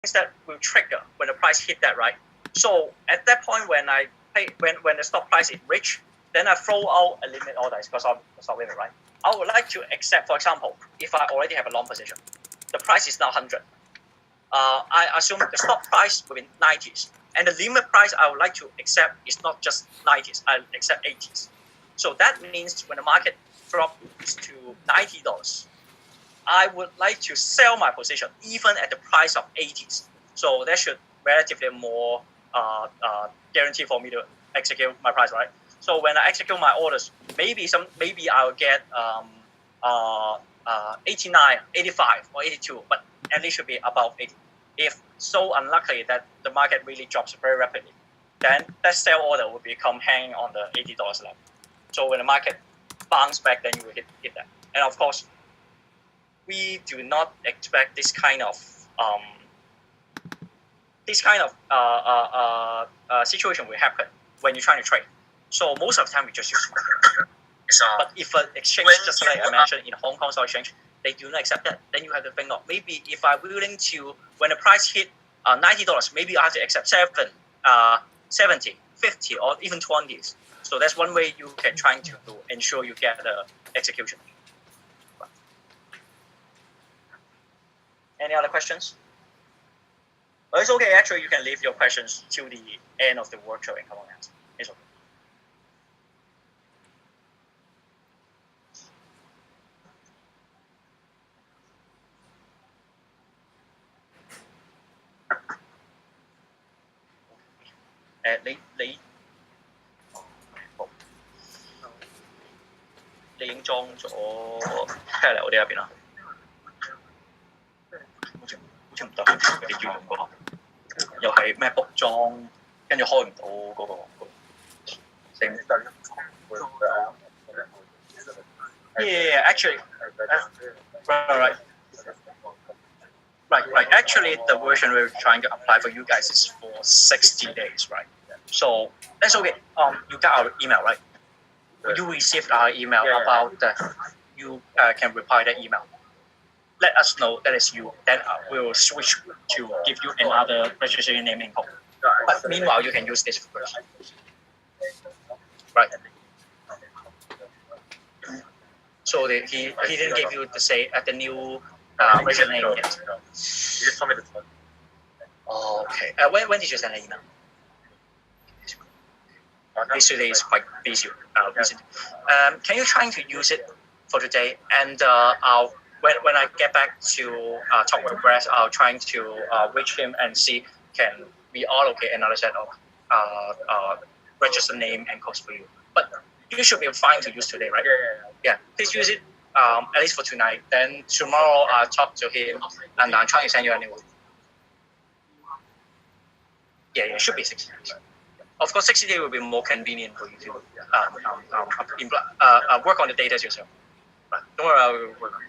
that will trigger when the price hit that, right? So at that point, when I pay, when the stop price is reached, then I throw out a limit order because of the stop limit, right? I would like to accept, for example, if I already have a long position, the price is now 100. I assume the stop price will be 90s, and the limit price I would like to accept is not just 90s. I accept 80s. So that means when the market drops to $90, I would like to sell my position even at the price of 80s. So that should relatively more guarantee for me to execute my price, right? So when I execute my orders, maybe I'll get 89, 85, or 82, but at least should be above 80. If so unlucky that the market really drops very rapidly, then that sell order will become hanging on the $80 level. So when the market bounce back, then you will hit that. And of course, we do not expect this kind of situation will happen when you're trying to trade. So most of the time we just use market. But if an exchange, just like I mentioned in Hong Kong Stock Exchange, they do not accept that, then you have to think of maybe if I'm willing to, when the price hit $90, maybe I have to accept 70, 50, or even 20s. So that's one way you can try to ensure you get the execution. Any other questions? Well, it's okay. Actually, you can leave your questions till the end of the workshop and come on answer. It's okay.你已經裝咗 Pad 我哋入邊啦？好似唔得，你要用過，又係 MacBook 裝，跟住開唔到嗰個。Yeah, actually, right. Actually, the version we're trying to apply for you guys is for 60 days, right? So that's okay. You got our email, right? You received our email about that. You can reply that email. Let us know that is you. Then we will switch to give you another registration name and code. But meanwhile, you can use this first. Right. So he didn't give you the new registration name yet. You just told me the time. Oh, okay. When did you send an email? This today is quite busy. Can you try to use it for today? And when I get back to talk with Brett, I'll try to reach him and see can we allocate another set of register name and codes for you. But you should be fine to use today, right? Yeah. Please use it at least for tonight. Then tomorrow I'll talk to him and I'm trying to send you a new one. Yeah, it should be 60 days. Of course, 60 days will be more convenient for you to work on the data yourself. But don't worry, I will work on it.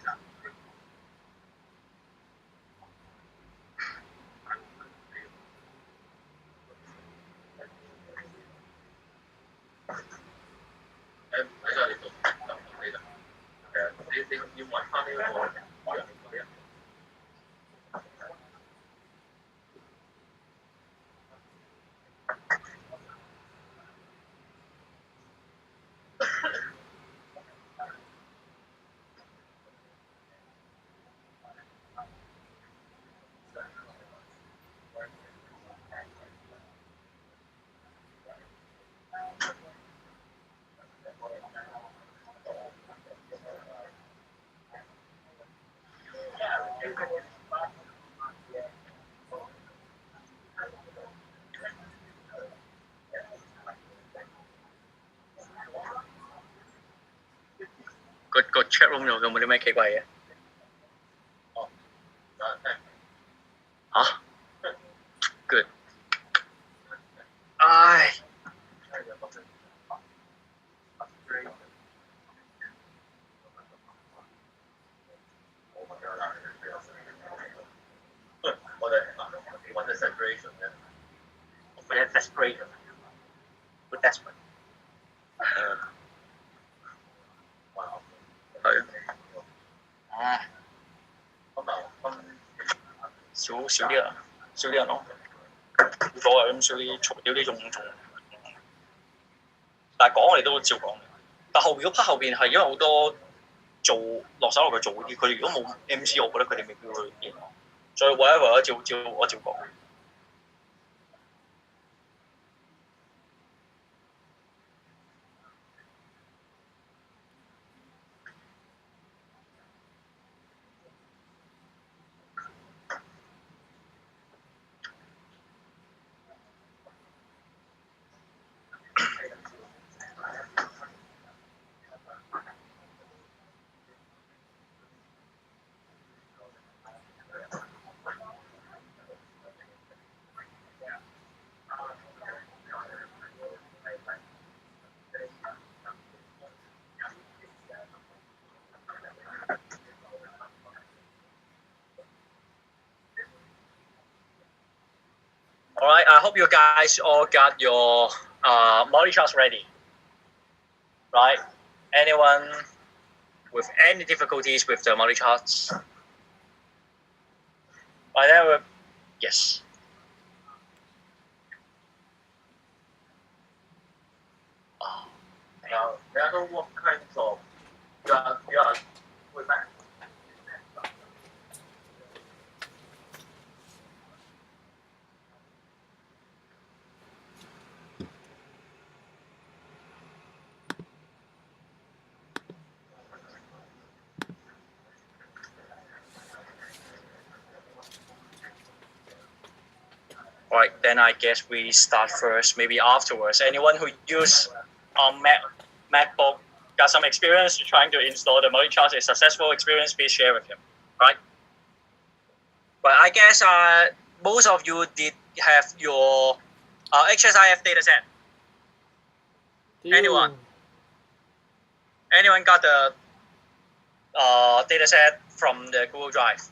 個 chat room 有冇啲咩奇怪嘢？嚇 ？Good。唉。我哋揾啲 separation 咧，我哋 desperation，好 desperate。係。少啲啦。少啲人咯，冇所謂咁少啲嘈啲仲，但係講我哋都照講。但後如果 part 後邊係因為好多做落手落去做嗰啲，佢哋如果冇 MC， 我覺得佢哋未必會見我。所以 whatever 我照講。All right, I hope you guys all got your multi charts ready. Right? Anyone with any difficulties with the multi charts? Right there, yes. Now, what kinds of you are with that? Right, then I guess we start first, maybe afterwards. Anyone who use MacBook got some experience trying to install the multi-chart, a successful experience, please share with him. Right? But I guess most of you did have your HSIF dataset. Anyone? Anyone got the dataset from the Google Drive?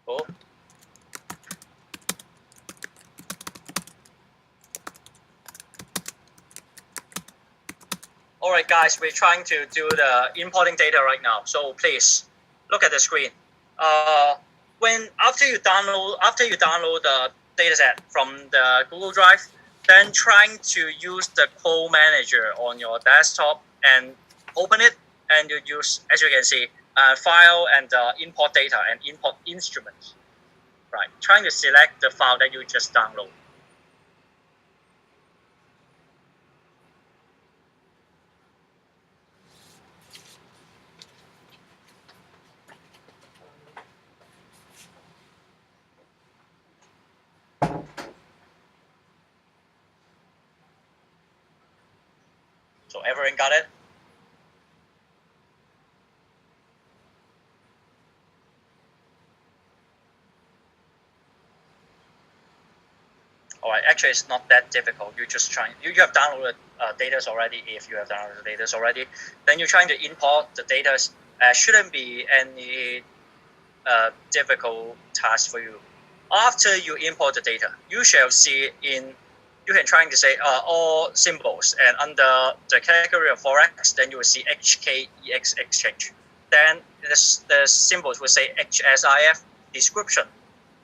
Cool. Alright guys, we're trying to do the importing data right now. So please look at the screen. After you download the dataset from the Google Drive, then trying to use the code manager on your desktop and open it, and you use, as you can see, file and import data and import instruments. Right, trying to select the file that you just download. So everyone got it? Alright, actually it's not that difficult. You have downloaded data already. If you have downloaded the data already, then you're trying to import the data. Shouldn't be any difficult task for you. After you import the data, you shall see you can try to say all symbols, and under the category of Forex, then you will see HKEX exchange. Then the symbols will say HSIF. Description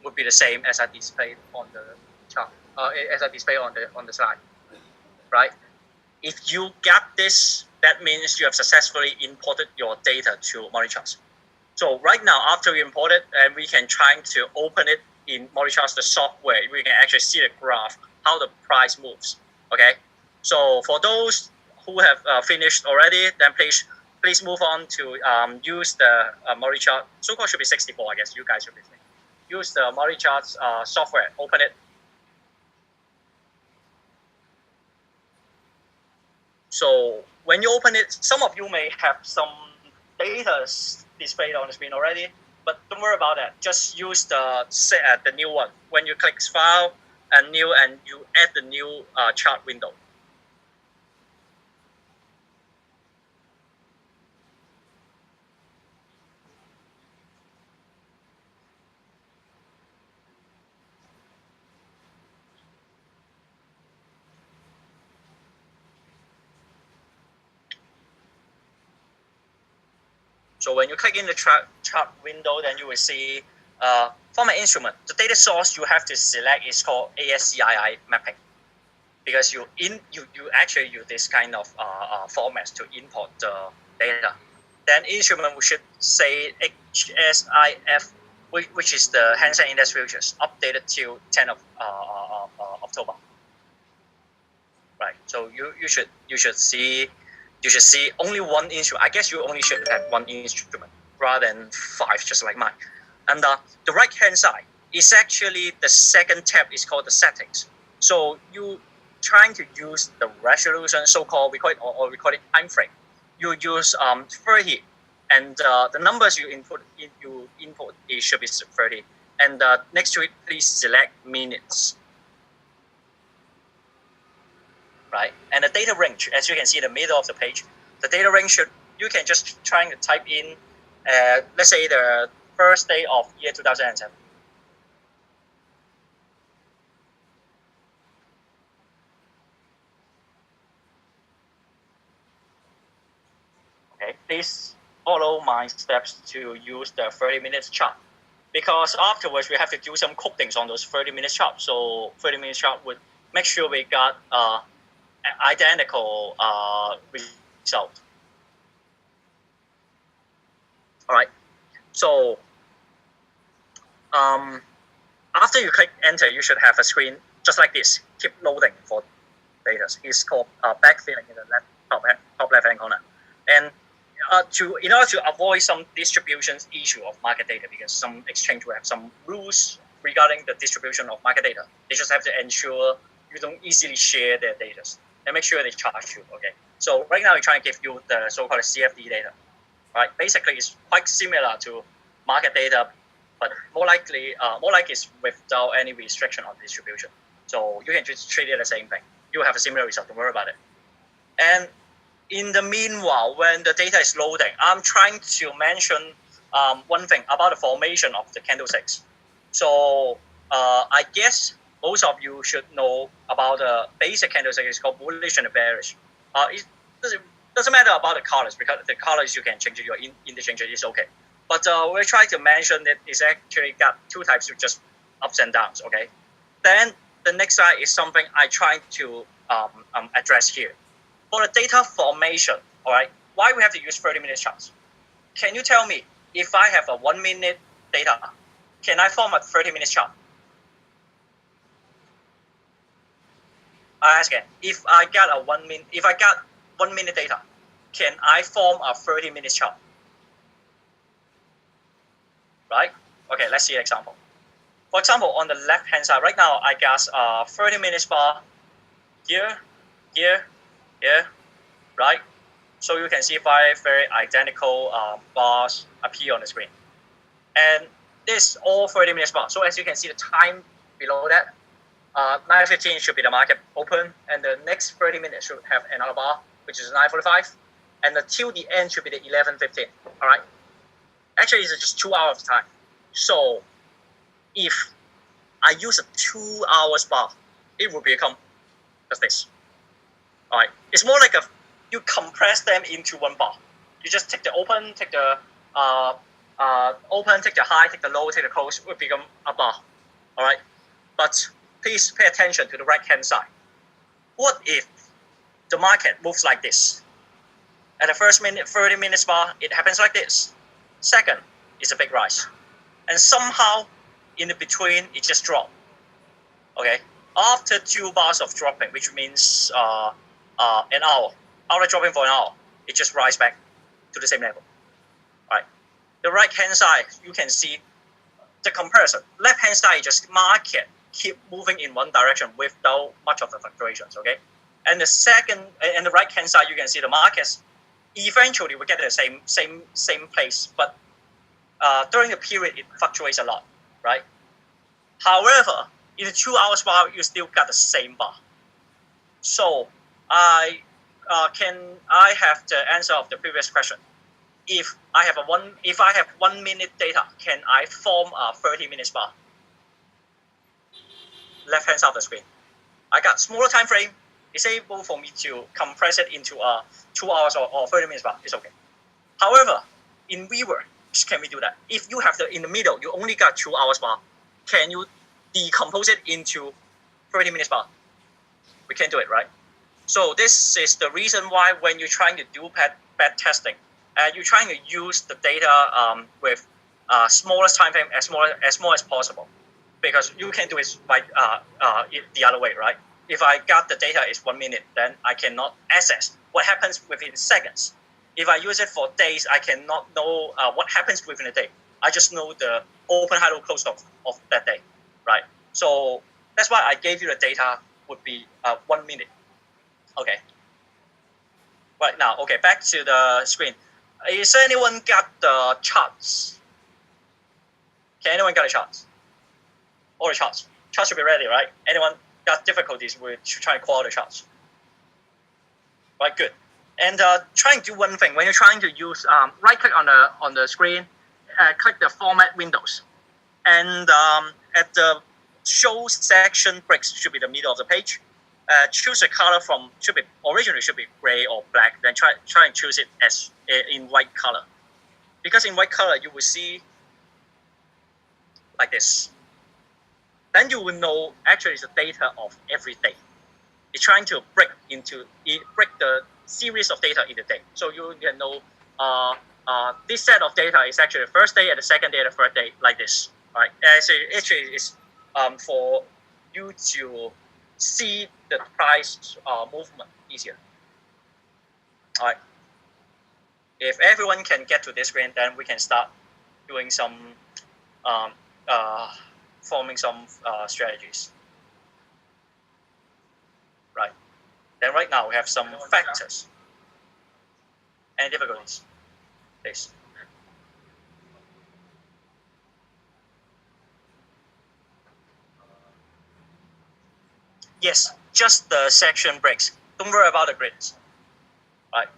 would be the same as I displayed on the chart, as I displayed on the slide, right? If you get this, that means you have successfully imported your data to MultiCharts. So right now, after we import it, and we can try to open it in MultiCharts, the software, we can actually see the graph, how the price moves. Okay. So for those who have finished already, then please move on to use the MultiChart. So-called should be 64, I guess. You guys should be saying. Use the MultiCharts software. Open it. So when you open it, some of you may have some data displayed on the screen already, but don't worry about that. Just use the new one. When you click File and New, and you add the new chart window. So when you click in the chart window, then you will see from an instrument, the data source you have to select is called ASCII mapping, because you actually use this kind of formats to import the data. Then instrument we should say HSIF, which is the Hang Seng Index futures, updated till 10th of October. Right. So you should see only one instrument. I guess you only should have one instrument rather than 5, just like mine. And the right hand side is actually the second tab is called the settings. So you trying to use the resolution, so-called we call it time frame. You use 30, and the numbers you input it should be 30. And next to it, please select minutes. Right, and the data range, as you can see in the middle of the page, the data range you can just try to type in, let's say the first day of year 2007. Okay, please follow my steps to use the 30 minutes chart, because afterwards we have to do some codings on those 30 minutes chart. So 30 minutes chart would make sure we got identical result. All right. So after you click enter, you should have a screen just like this. Keep loading for data. It's called backfilling in the top left hand corner. And in order to avoid some distribution issue of market data, because some exchange will have some rules regarding the distribution of market data, they just have to ensure you don't easily share their data and make sure they charge you. Okay. So right now we're trying to give you the so-called CFD data. Right. Basically, it's quite similar to market data, but more like it's without any restriction on distribution. So you can just treat it the same thing. You have a similar result. Don't worry about it. And in the meanwhile, when the data is loading, I'm trying to mention one thing about the formation of the candlesticks. So I guess most of you should know about the basic candlestick. It's called bullish and bearish. It doesn't matter about the colors, because the colors you can change it, your interchange it is okay. But we're trying to mention that it's actually got two types of just ups and downs. Okay. Then the next slide is something I try to address here. For the data formation, all right, why we have to use 30-minute charts? Can you tell me, if I have a 1 minute data, can I form a 30-minute chart? I ask again, if I got 1 minute data, can I form a 30-minute chart? Right? Okay, let's see an example. For example, on the left-hand side, right now, I got 30 minutes bar here, right? So you can see 5 very identical bars appear on the screen. And this all 30 minutes bar. So as you can see, the time below that, 9:15 should be the market open, and the next 30 minutes should have another bar, which is 9:45, and until the end should be the 11:15. All right. Actually, it's just 2 hours of time. So if I use a 2 hours bar, it will become just this. All right. It's more like you compress them into one bar. You just take the open, take the open, take the high, take the low, take the close, will become a bar. All right. But please pay attention to the right-hand side. What if the market moves like this? At the first 30 minutes bar, it happens like this. Second, it's a big rise. And somehow, in the between, it just dropped. Okay? After 2 bars of dropping, which means an hour, after dropping for an hour, it just rises back to the same level. All right? The right-hand side, you can see the comparison. Left-hand side, just market keep moving in one direction without much of the fluctuations, okay? And the right-hand side, you can see the markets eventually will get to the same place, but during the period, it fluctuates a lot, right? However, in the 2 hours bar, you still got the same bar. So I have the answer of the previous question. If I have 1 minute data, can I form a 30 minutes bar? Left hand side of the screen. I got smaller time frame. It's able for me to compress it into 2 hours or 30 minutes bar. It's okay. However, in reverse can we do that? If you have in the middle, you only got 2 hours bar, can you decompose it into 30 minutes bar? We can't do it, right? So this is the reason why when you're trying to do bad testing, you're trying to use the data with smallest time frame as small as possible, because you can do it by the other way, right? If I got the data is 1 minute, then I cannot access what happens within seconds. If I use it for days, I cannot know what happens within a day. I just know the open, high, low, close of that day, right? So that's why I gave you the data would be 1 minute. Okay. Right now, okay, back to the screen. Is anyone got the charts? Can anyone get the charts? All the charts. Charts should be ready, right? Anyone got difficulties with trying to call the charts? Right, good. And try and do one thing. When you're trying to use, right-click on the screen, click the Format Windows. And at the Show section, breaks should be the middle of the page. Choose a color from, originally should be gray or black, then try and choose it as in white color. Because in white color, you will see like this. Then you will know actually it's the data of every day. It's trying to break the series of data in the day. So you can know this set of data is actually the first day and the second day and the third day, like this. Right? So actually it's for you to see the price movement easier. All right. If everyone can get to this screen, then we can start doing some, forming some strategies. Right. Then right now we have some factors and difficulties. Please. Yes, just the section breaks. Don't worry about the grids. Right.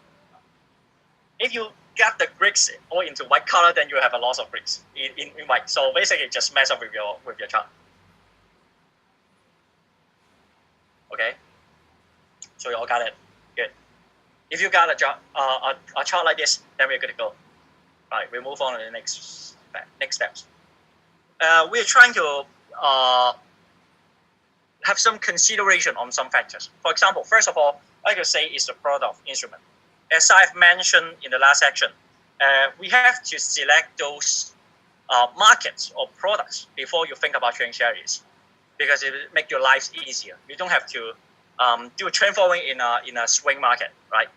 If you get the grids all into white color, then you have a loss of grids in white. So basically, just mess up with your chart. Okay. So you all got it. Good. If you got a chart like this, then we're good to go. Right. We move on to the next steps. We're trying to have some consideration on some factors. For example, first of all, I could say is the product of instrument. As I've mentioned in the last section, we have to select those markets or products before you think about trading strategies, because it will make your lives easier. You don't have to do a trend following in a swing market, right?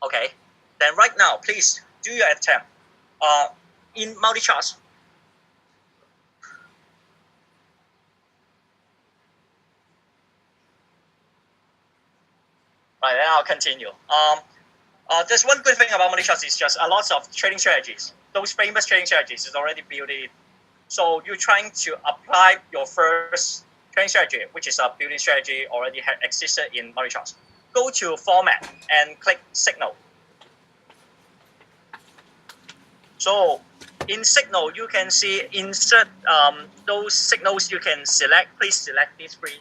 Okay. Then right now, please do your attempt in multi-charts. Right, then I'll continue. There's one good thing about money charts is just a lot of trading strategies. Those famous trading strategies is already built in. So you're trying to apply your first trading strategy, which is a building strategy already existed in money charts. Go to Format and click Signal. So in Signal, you can see insert those signals you can select. Please select these three.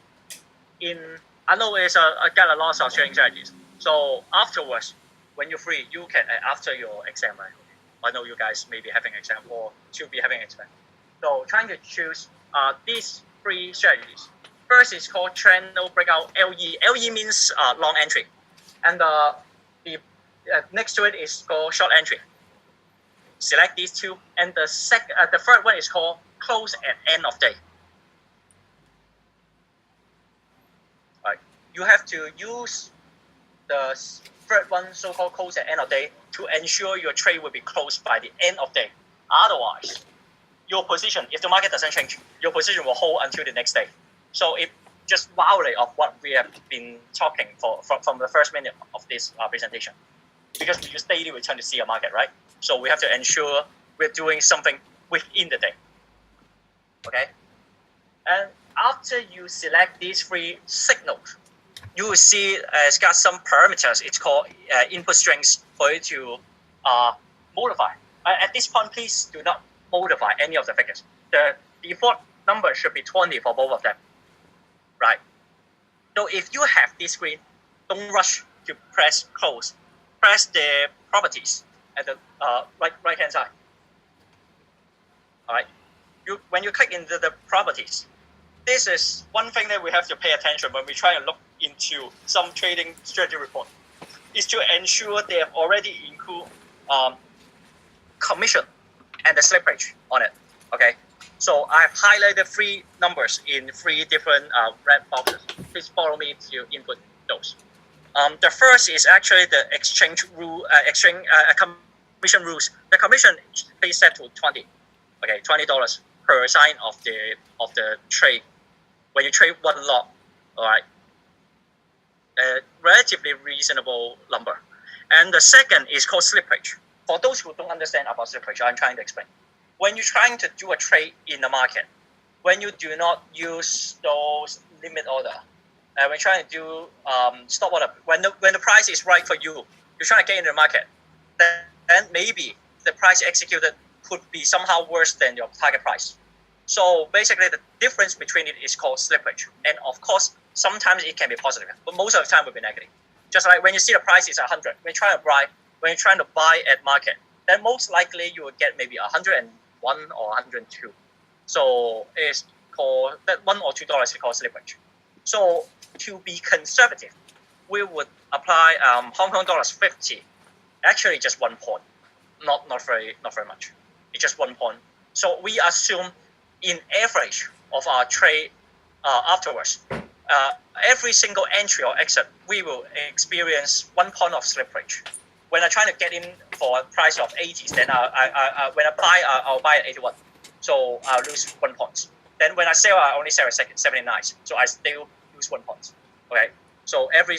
I know I got a lot of trading strategies. So afterwards, when you're free, you can, after your exam, right? I know you guys may be having exam or should be having exam. So trying to choose these three strategies. First is called Channel Breakout LE. LE means long entry. And the next to it is called short entry. Select these two. And the third one is called Close at End of Day. Right. You have to use the third one, so-called close at end of day, to ensure your trade will be closed by the end of day. Otherwise, your position, if the market doesn't change, your position will hold until the next day. So it just violate of what we have been talking from the first minute of this presentation. Because we use daily return to see a market, right? So we have to ensure we're doing something within the day. Okay? And after you select these three signals, you will see it's got some parameters. It's called input strings for you to modify. At this point, please do not modify any of the figures. The default number should be 20 for both of them, right? So if you have this screen, don't rush to press close. Press the properties at the right hand side. All right. When you click into the properties, this is one thing that we have to pay attention when we try and look into some trading strategy report, is to ensure they have already include commission and the slippage on it. Okay, so I've highlighted 3 numbers in 3 different red boxes. Please follow me to input those. The first is actually the exchange rule, commission rules. The commission is set to 20. Okay, $20 per sign of the trade. When you trade one lot, all right, a relatively reasonable number. And the second is called slippage. For those who don't understand about slippage, I'm trying to explain. When you're trying to do a trade in the market, when you do not use those limit order, when you're trying to do stop order, when the price is right for you, you're trying to get into the market, then maybe the price executed could be somehow worse than your target price. So basically, the difference between it is called slippage. And of course, sometimes it can be positive, but most of the time it will be negative. Just like when you see the price is 100, when you're trying to buy at market, then most likely you will get maybe 101 or 102. So it's called that $1 or $2 is called slippage. So to be conservative, we would apply Hong Kong dollars 50. Actually, just 1 point, not very much. It's just 1 point. So we assume in average of our trade afterwards, every single entry or exit, we will experience 1 point of slippage. When I try to get in for a price of 80s, then when I buy, I'll buy at 81. So I'll lose 1 point. Then when I sell, I only sell at 79. So I still lose 1 point. Okay. So every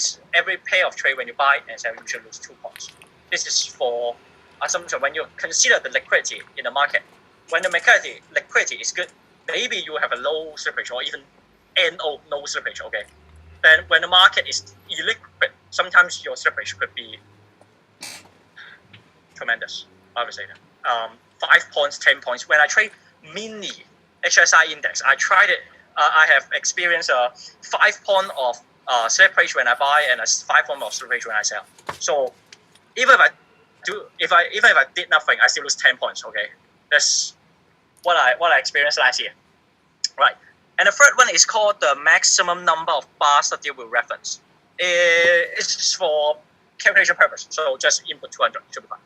pair of trade when you buy and sell, you should lose 2 points. This is for assumption when you consider the liquidity in the market. When the liquidity is good, maybe you have a low slippage or even no slippage. Okay. Then when the market is illiquid, sometimes your slippage could be tremendous. I would say that 5 points, 10 points. When I trade mini HSI index, I tried it. I have experienced a 5 point of slippage when I buy and a 5 point of slippage when I sell. So even if I did nothing, I still lose 10 points. Okay, that's what I experienced last year. Right. And the third one is called the maximum number of bars that deal with reference. It's for calculation purpose. So just input 200 should be fine.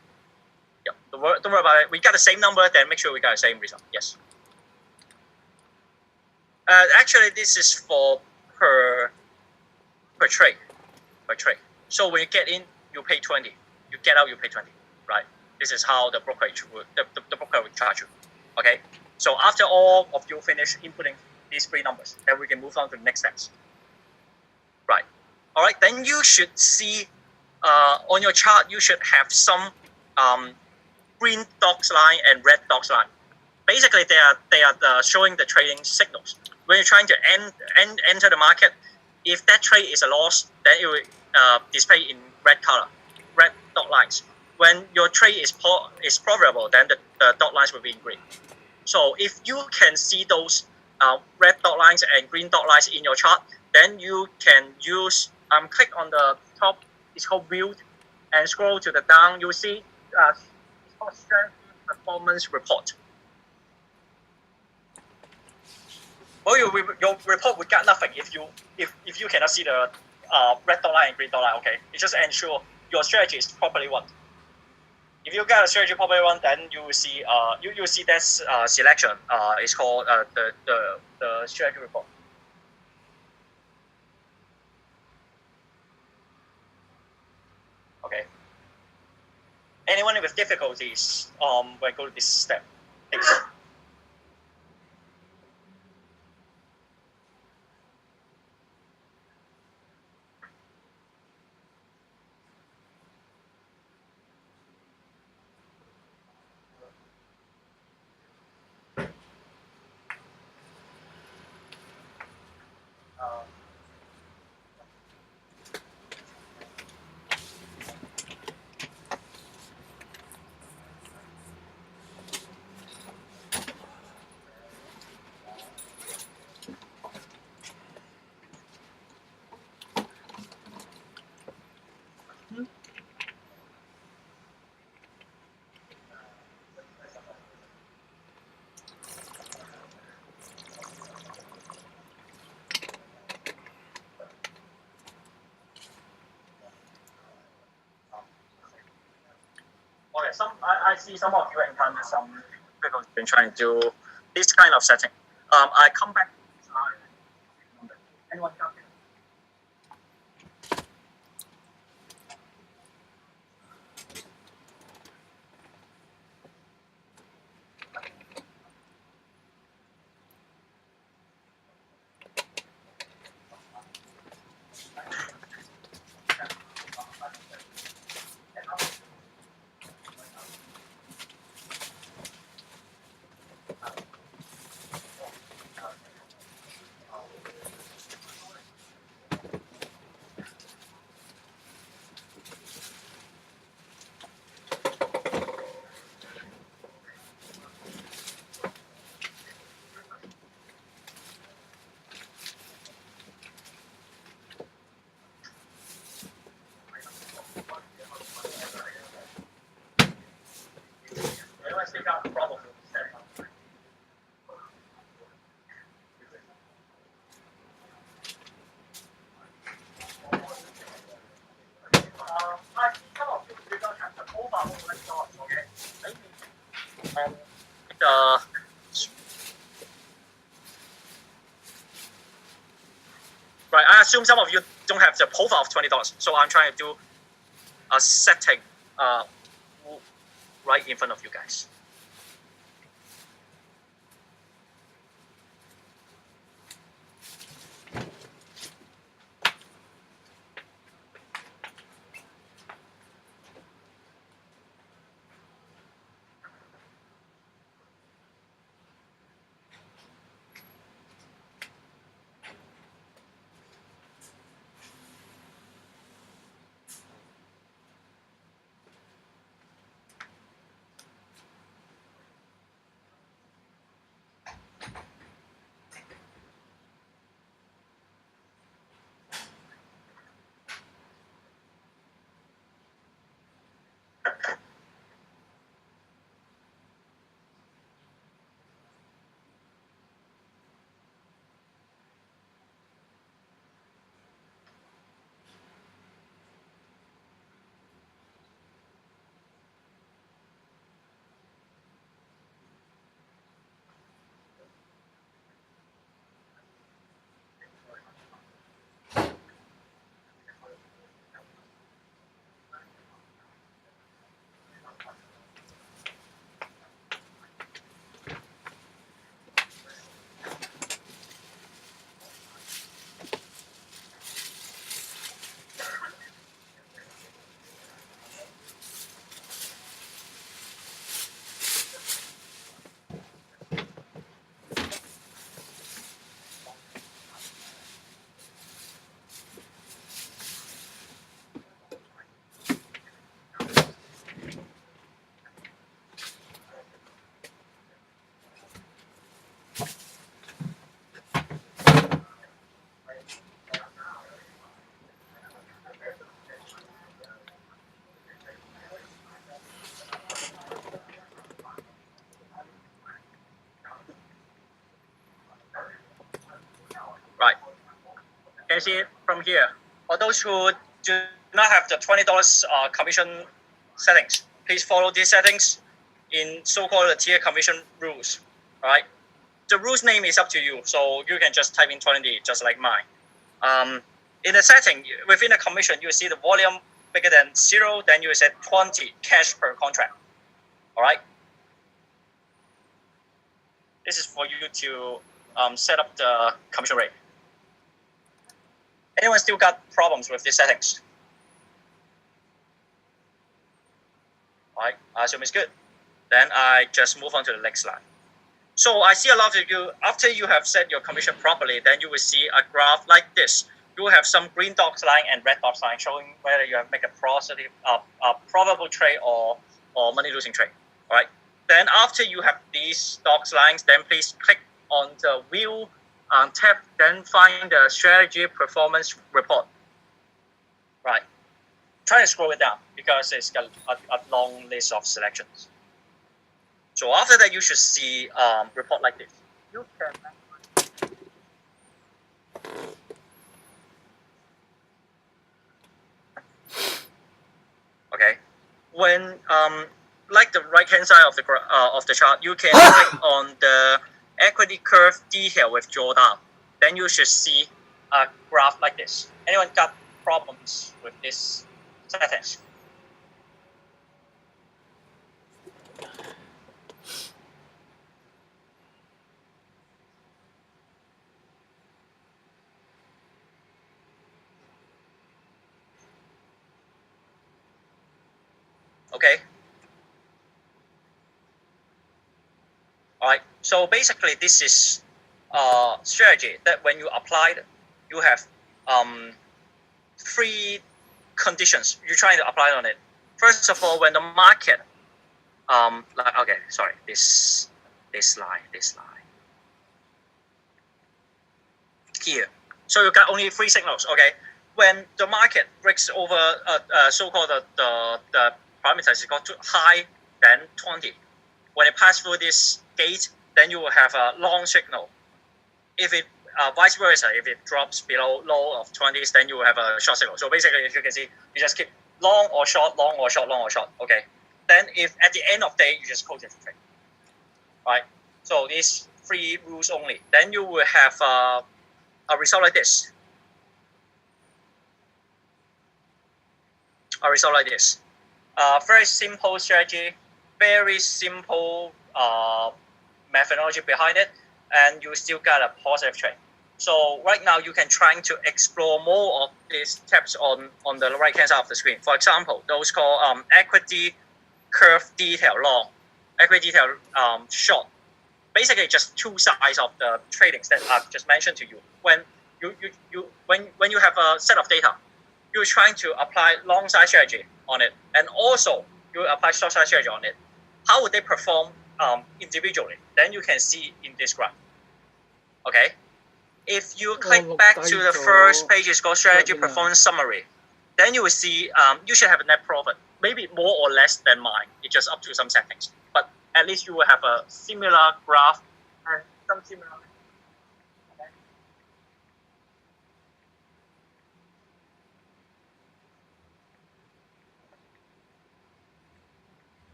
Yeah, don't worry about it. We got the same number, then make sure we got the same result. Yes. Actually, this is for per trade. Per trade. So when you get in, you pay 20. You get out, you pay 20. Right. This is how the brokerage the broker will charge you. Okay. So after all of you finish inputting these 3 numbers, then we can move on to the next steps. Right. All right. Then you should see on your chart, you should have some green dots line and red dots line. Basically, they are showing the trading signals. When you're trying to enter the market, if that trade is a loss, then it will display in red color, red dot lines. When your trade is profitable, then the dot lines will be in green. So if you can see those red dot lines and green dot lines in your chart, then you can use click on the top. It's called View, and scroll to the down. You see it's called Strategy Performance Report. Well, your report would get nothing if you cannot see the red dot line and green dot line. Okay, it just ensure your strategy is properly run. If you get a strategy properly run, then you will see you will see that selection. It's called the strategy report. Okay. Anyone with difficulties when go to this step? Thanks. Okay, I see some of you encounter some people been trying to do this kind of setting. I come back to this slide. Anyone got it? Anyone still got a problem with this setting? I see some of you don't have the mobile dots, okay? Maybe the right, I assume some of you don't have the profile of $20, so I'm trying to do a setting right in front of you guys. Right. Can you see it from here? For those who do not have the $20 commission settings, please follow these settings in so-called tier commission rules. All right. The rules name is up to you, so you can just type in 20, just like mine. In the setting, within the commission, you see the volume bigger than 0, then you set 20 cash per contract. All right. This is for you to set up the commission rate. Anyone still got problems with these settings? All right, I assume it's good. Then I just move on to the next slide. So I see a lot of you, after you have set your commission properly, then you will see a graph like this. You will have some green dots line and red dots line showing whether you have made a probable trade or money losing trade. All right. Then after you have these dots lines, then please click on the view tab, then find the strategy performance report. Right. Try to scroll it down because it's got a long list of selections. So after that, you should see report like this. You can okay. When like the right hand side of the chart, you can click on the equity curve detail with drawdown. Then you should see a graph like this. Anyone got problems with this settings? Okay. All right. So basically, this is strategy that when you apply it, you have three conditions you're trying to apply on it. First of all, when the market, this line here. So you got only three signals. Okay, when the market breaks over so-called the parameters is got to high than 20. When it passes through this gate, then you will have a long signal. If it vice versa, if it drops below low of 20s, then you will have a short signal. So basically, if you can see, you just keep long or short, long or short, long or short. Okay. Then if at the end of the day, you just close the trade. Right. So these three rules only. Then you will have a result like this. A result like this. Very simple strategy, very simple methodology behind it, and you still got a positive trade. So right now you can try to explore more of these steps on the right hand side of the screen. For example, those called equity curve detail long, equity detail short. Basically, just two sides of the tradings that I've just mentioned to you. When you have a set of data, you're trying to apply long side strategy on it, and also you apply short side strategy on it. How would they perform individually? Then you can see in this graph. Okay. If you click back to the first page, it's called Strategy Performance Summary. Then you will see you should have a net profit, maybe more or less than mine. It's just up to some settings. But at least you will have a similar graph and some similar. Okay.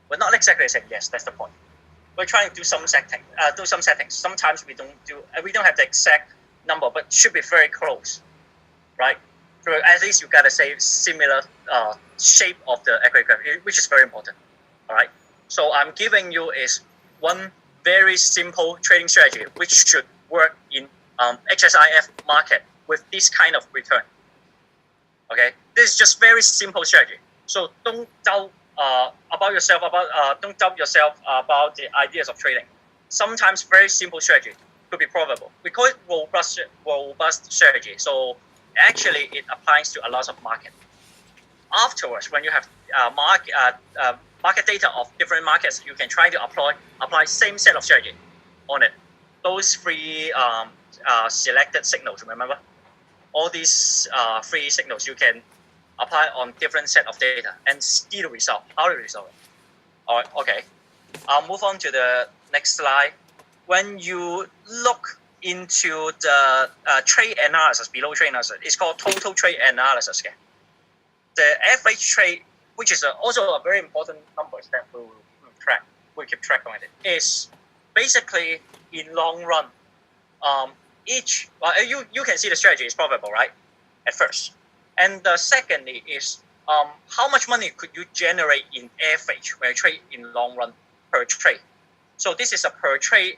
We're not exactly saying yes, that's the point. We're trying to do some settings. Sometimes we don't have the exact number, but should be very close, right? So at least you got to say similar shape of the equity curve, which is very important. All right. So I'm giving you is one very simple trading strategy which should work in HSIF market with this kind of return. Okay, this is just very simple strategy. So don't doubt don't doubt yourself about the ideas of trading. Sometimes very simple strategy could be profitable. We call it robust strategy. So actually, it applies to a lot of market. Afterwards, when you have market data of different markets, you can try to apply same set of strategy on it. Those three selected signals, remember? All these three signals you can apply on different set of data and see the result. How do you resolve it? All right, okay. I'll move on to the next slide. When you look into the trade analysis, below trade analysis, it's called total trade analysis. Okay? The average trade, which is also a very important number that we keep track on it, is basically in long run. You can see the strategy is profitable, right? At first. And the secondly is how much money could you generate in average when you trade in long run per trade. So this is a per trade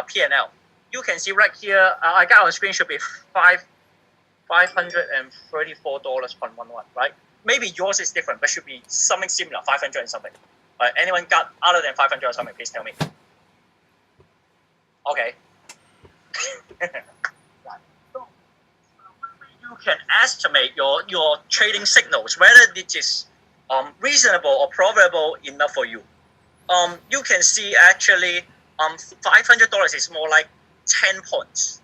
P&L. You can see right here, I got on screen should be $534.11, right? Maybe yours is different, but should be something similar, 500 and something. Anyone got other than 500 or something, please tell me. Okay. So, you can estimate your trading signals, whether it is reasonable or profitable enough for you. You can see actually $500 is more like 10 points,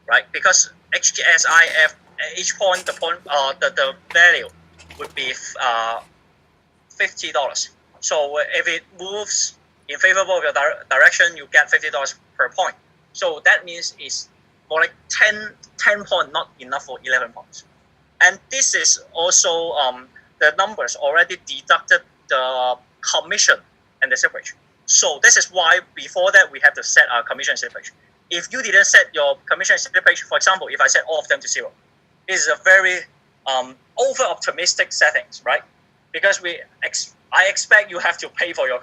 right? Because HSIF, each point, the value would be $50. So if it moves in favorable of your direction, you get $50 per point. So that means it's more like 10 points, not enough for 11 points. And this is also the numbers already deducted the commission and the slippage. So this is why before that we have to set our commission slippage. If you didn't set your commission slippage, for example, if I set all of them to 0, it's a very over optimistic settings, right? Because I expect you have to pay for your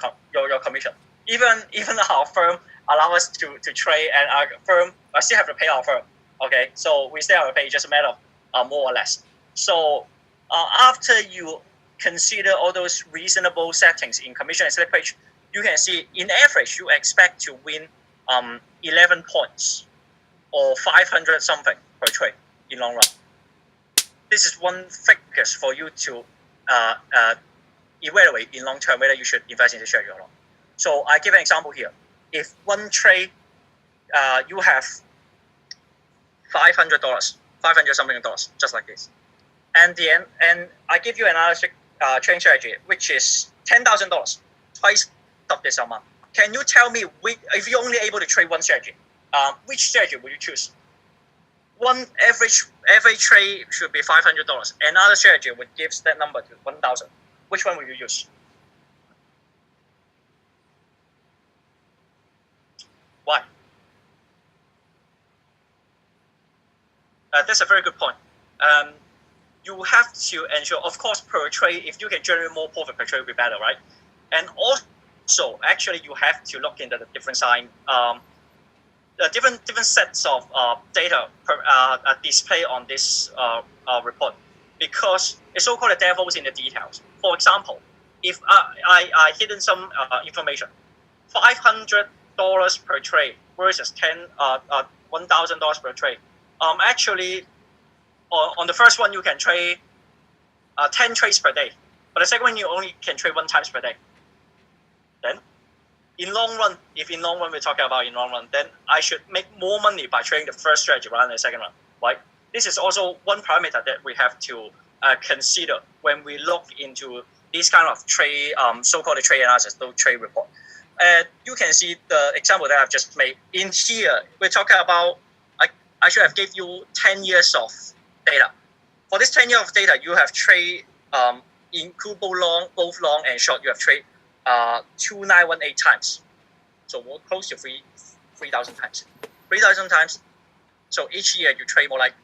commission. Even our firm allow us to trade, and our firm I still have to pay our firm. Okay, so we still have to pay, just a matter of more or less. So after you consider all those reasonable settings in commission and slippage, you can see in average you expect to win 11 points or 500 something per trade in long run. This is one figure for you to evaluate in long term whether you should invest in the strategy or not. So I give an example here. If one trade you have $500, 500 something dollars, just like this, and I give you another trading strategy which is $10,000, twice of this amount. Can you tell me if you're only able to trade one strategy, which strategy would you choose? One every trade should be $500. Another strategy would give that number to 1,000. Which one will you use? Why? That's a very good point. You have to ensure, of course, per trade, if you can generate more profit per trade, will be better, right? And also, actually, you have to look into the different side. Different sets of data display on this report, because it's so-called the devils in the details. For example, if I hidden some information, $500 per trade versus $1,000 per trade. Actually, on the first one you can trade 10 trades per day, but the second one you only can trade 1 time per day. Then, in long run, if in long run we're talking about in long run, then I should make more money by trading the first strategy rather than the second one, right? This is also one parameter that we have to consider when we look into this kind of trade, so-called trade analysis, the trade report. You can see the example that I've just made. In here, we're talking about, I should have gave you 10 years of data. For this 10 years of data, you have trade, include both long and short, you have trade 2,918 times. So we're close to 3,000 times. 3,000 times. So each year you trade more like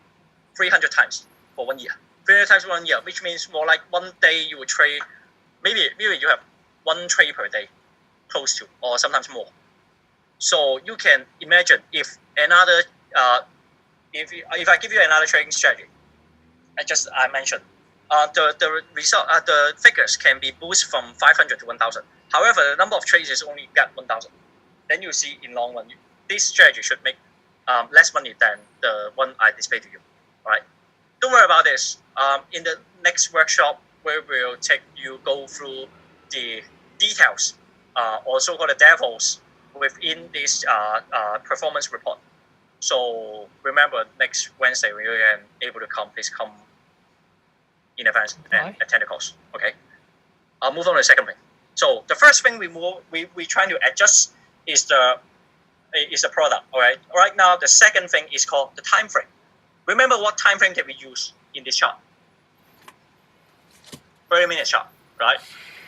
300 times for 1 year. 300 times for 1 year, which means more like one day you will trade, maybe you have 1 trade per day, close to, or sometimes more. So you can imagine if another, if I give you another trading strategy, I mentioned, the result, the figures can be boosted from 500 to 1,000. However, the number of trades is only got 1,000. Then you see in long run, this strategy should make less money than the one I displayed to you. All right. Don't worry about this. In the next workshop, we will go through the details, or so-called the devils within this performance report. So remember, next Wednesday we are able to come. Please come in advance and attend the course. Okay. I'll move on to the second thing. So the first thing we trying to adjust is the product. All right. Right now, the second thing is called the time frame. Remember what time frame can we use in this chart? 30-minute chart, right?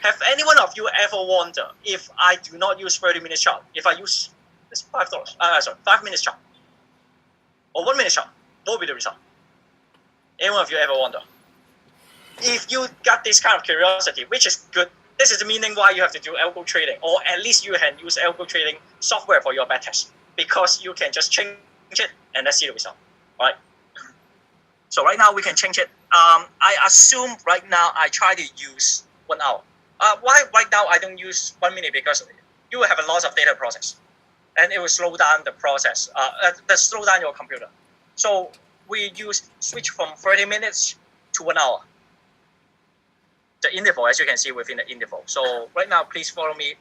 Have any one of you ever wondered if I do not use 30-minute chart, if I use this $5, 5-minute chart, or 1-minute chart, what will be the result? Any one of you ever wonder? If you got this kind of curiosity, which is good, this is the meaning why you have to do algo trading, or at least you can use algo trading software for your backtest, because you can just change it and let's see the result, right? So right now we can change it. I assume right now I try to use 1 hour. Why right now I don't use 1 minute? Because you will have a lot of data process, and it will slow down the process. Slow down your computer. So we switch from 30 minutes to 1 hour. The interval, as you can see within the interval. So right now, please follow me.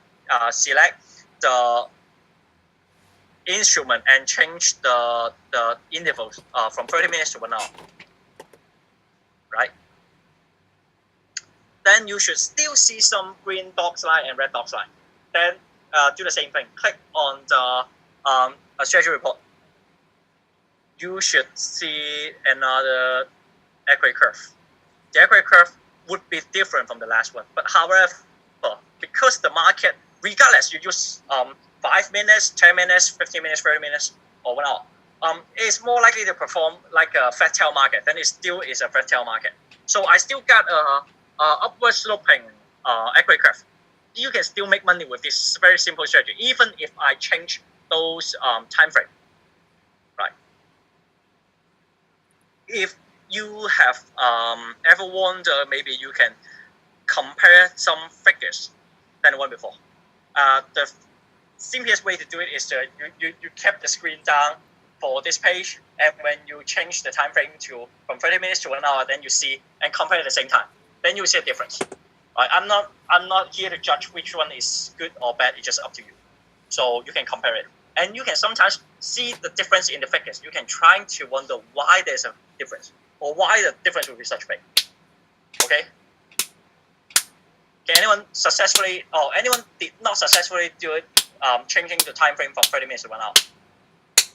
Select the instrument and change the intervals from 30 minutes to 1 hour. Right? Then you should still see some green dots line and red dots line. Then do the same thing. Click on the strategy report. You should see another equity curve. The equity curve would be different from the last one, but however, because the market, regardless you use 5 minutes, 10 minutes, 15 minutes, 30 minutes, or 1 hour, it's more likely to perform like a fat tail market. Then it still is a fat tail market. So I still got a upward sloping equity curve. You can still make money with this very simple strategy, even if I change those time frame, right? If you have ever wonder, maybe you can compare some figures than the one before. The simplest way to do it is to you kept the screen down for this page, and when you change the time frame to from 30 minutes to 1 hour, then you see and compare at the same time. Then you see a difference. Right? I'm not here to judge which one is good or bad. It's just up to you. So you can compare it, and you can sometimes see the difference in the figures. You can try to wonder why there's a difference, or why the difference will be such big. Okay. Can anyone successfully, or anyone did not successfully do it, changing the time frame from 30 minutes to 1 hour?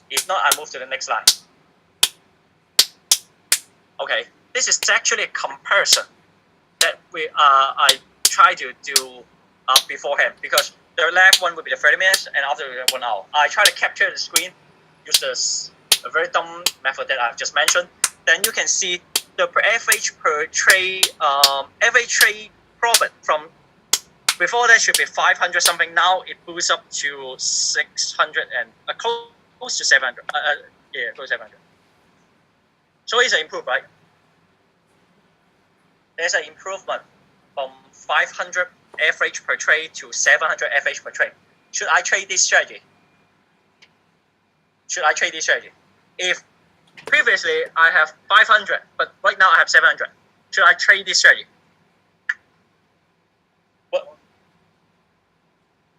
If not, I move to the next slide. Okay, this is actually a comparison that I try to do beforehand, because the left one would be the 30 minutes and after 1 hour. I try to capture the screen, use a very dumb method that I've just mentioned. Then you can see the average per trade, average trade profit from before that should be 500 something. Now it boosts up to 600 and close to 700. Yeah, close to 700. So it's an improvement, right? There's an improvement from 500 average per trade to 700 average per trade. Should I trade this strategy? Should I trade this strategy? If previously I have 500, but right now I have 700, should I trade this strategy? Well,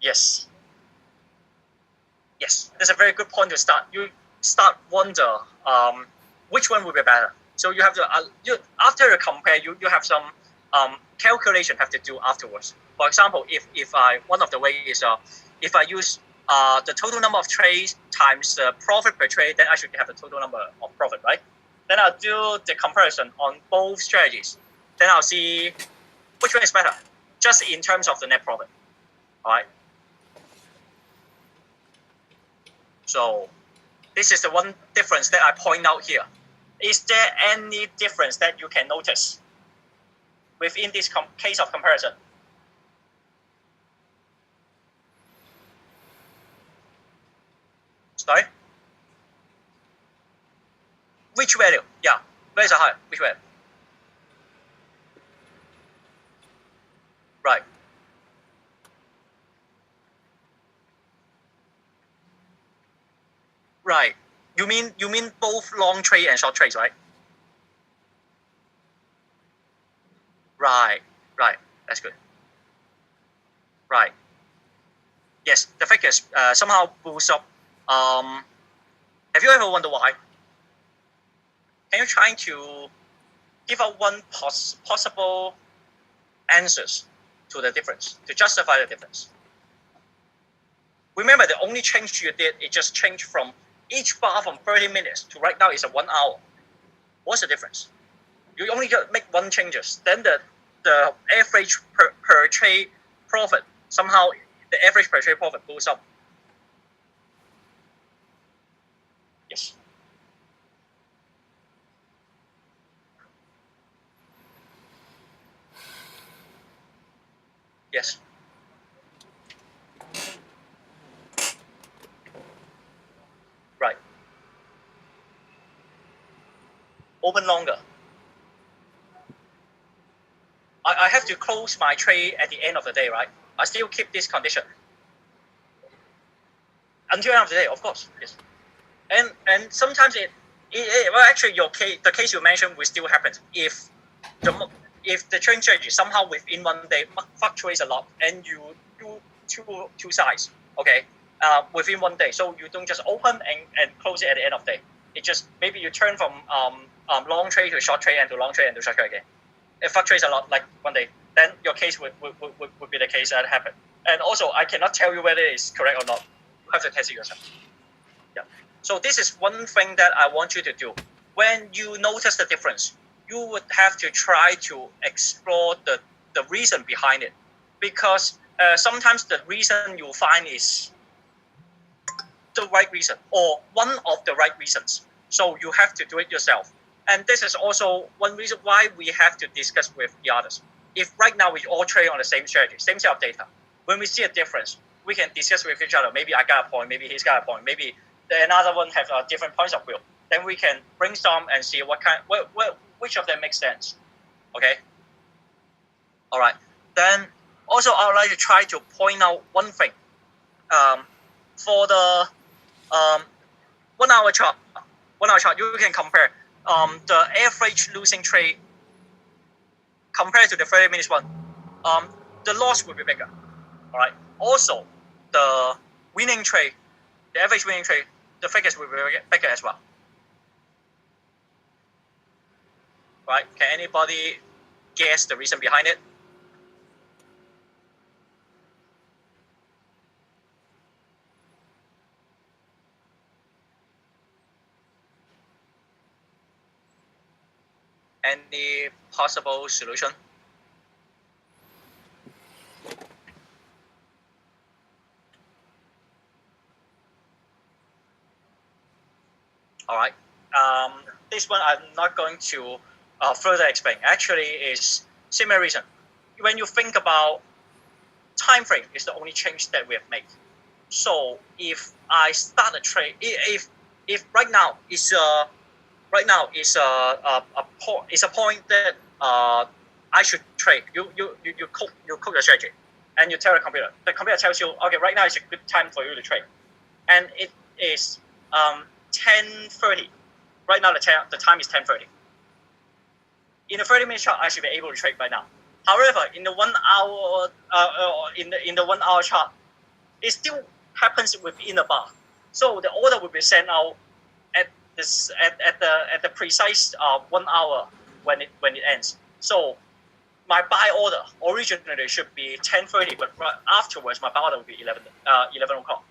yes. Yes, that's a very good point to start. You start wonder which one will be better. So you have to after you compare, you have some calculation have to do afterwards. For example, if I one of the way is if I use the total number of trades times the profit per trade, then I should have the total number of profit, right? Then I'll do the comparison on both strategies. Then I'll see which one is better, just in terms of the net profit. All right. So this is the one difference that I point out here. Is there any difference that you can notice within this case of comparison? Sorry? Which value? Yeah, where is the higher? Which value? Right. Right. You mean both long trade and short trades, right? Right. Right. That's good. Right. Yes, the figures somehow boost up. Have you ever wondered why? Can you try to give out one possible answers to the difference, to justify the difference? Remember, the only change you did, it just changed from each bar from 30 minutes to right now is a 1 hour. What's the difference? You only make one changes. Then the average per trade profit, somehow the average per trade profit goes up. Yes. Yes. Right. Open longer. I have to close my trade at the end of the day, right? I still keep this condition. Until the end of the day, of course. Yes. And sometimes well, actually the case you mentioned will still happen if the trading strategy somehow within 1 day fluctuates a lot and you do two sides, okay, within 1 day. So you don't just open and close it at the end of the day. It just maybe you turn from long trade to short trade and to long trade and to short trade again. It fluctuates a lot, like 1 day. Then your case would be the case that happened. And also, I cannot tell you whether it's correct or not. You have to test it yourself. Yeah. So this is one thing that I want you to do. When you notice the difference, you would have to try to explore the reason behind it. because sometimes the reason you find is the right reason or one of the right reasons. So you have to do it yourself. And this is also one reason why we have to discuss with the others. If right now we all trade on the same strategy, same set of data, when we see a difference, we can discuss with each other. Maybe I got a point, maybe he's got a point, maybe another one have different points of view. Then we can brainstorm and see which of them makes sense. Okay. All right. Then also I would like to try to point out one thing. For the 1 hour chart, you can compare the average losing trade compared to the 30 minutes one. The loss will be bigger. All right. Also, the winning trade, the average winning trade, the figures will be bigger as well. Right? Can anybody guess the reason behind it? Any possible solution? All right. This one I'm not going to further explain. Actually, is similar reason. When you think about time frame, is the only change that we have made. So if I start a trade, if right now is a point that I should trade. You cook your strategy, and you tell the computer. The computer tells you, okay, right now is a good time for you to trade, and it is 10:30. Right now the time is 10:30. In the 30-minute chart, I should be able to trade by now. However, in the 1 hour in the 1 hour chart, it still happens within a bar. So the order will be sent out at the precise 1 hour when it ends. So my buy order originally should be 10:30, but afterwards my buy order will be 11 o'clock.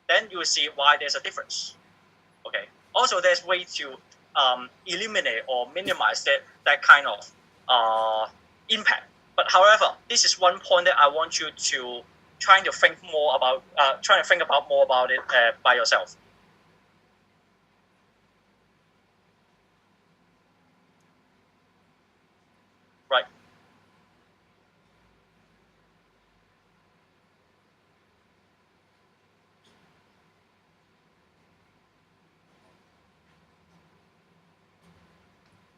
Then you will see why there's a difference. Okay. Also, there's way to eliminate or minimize that kind of impact. But however, this is one point that I want you to trying to think more about it by yourself. Right.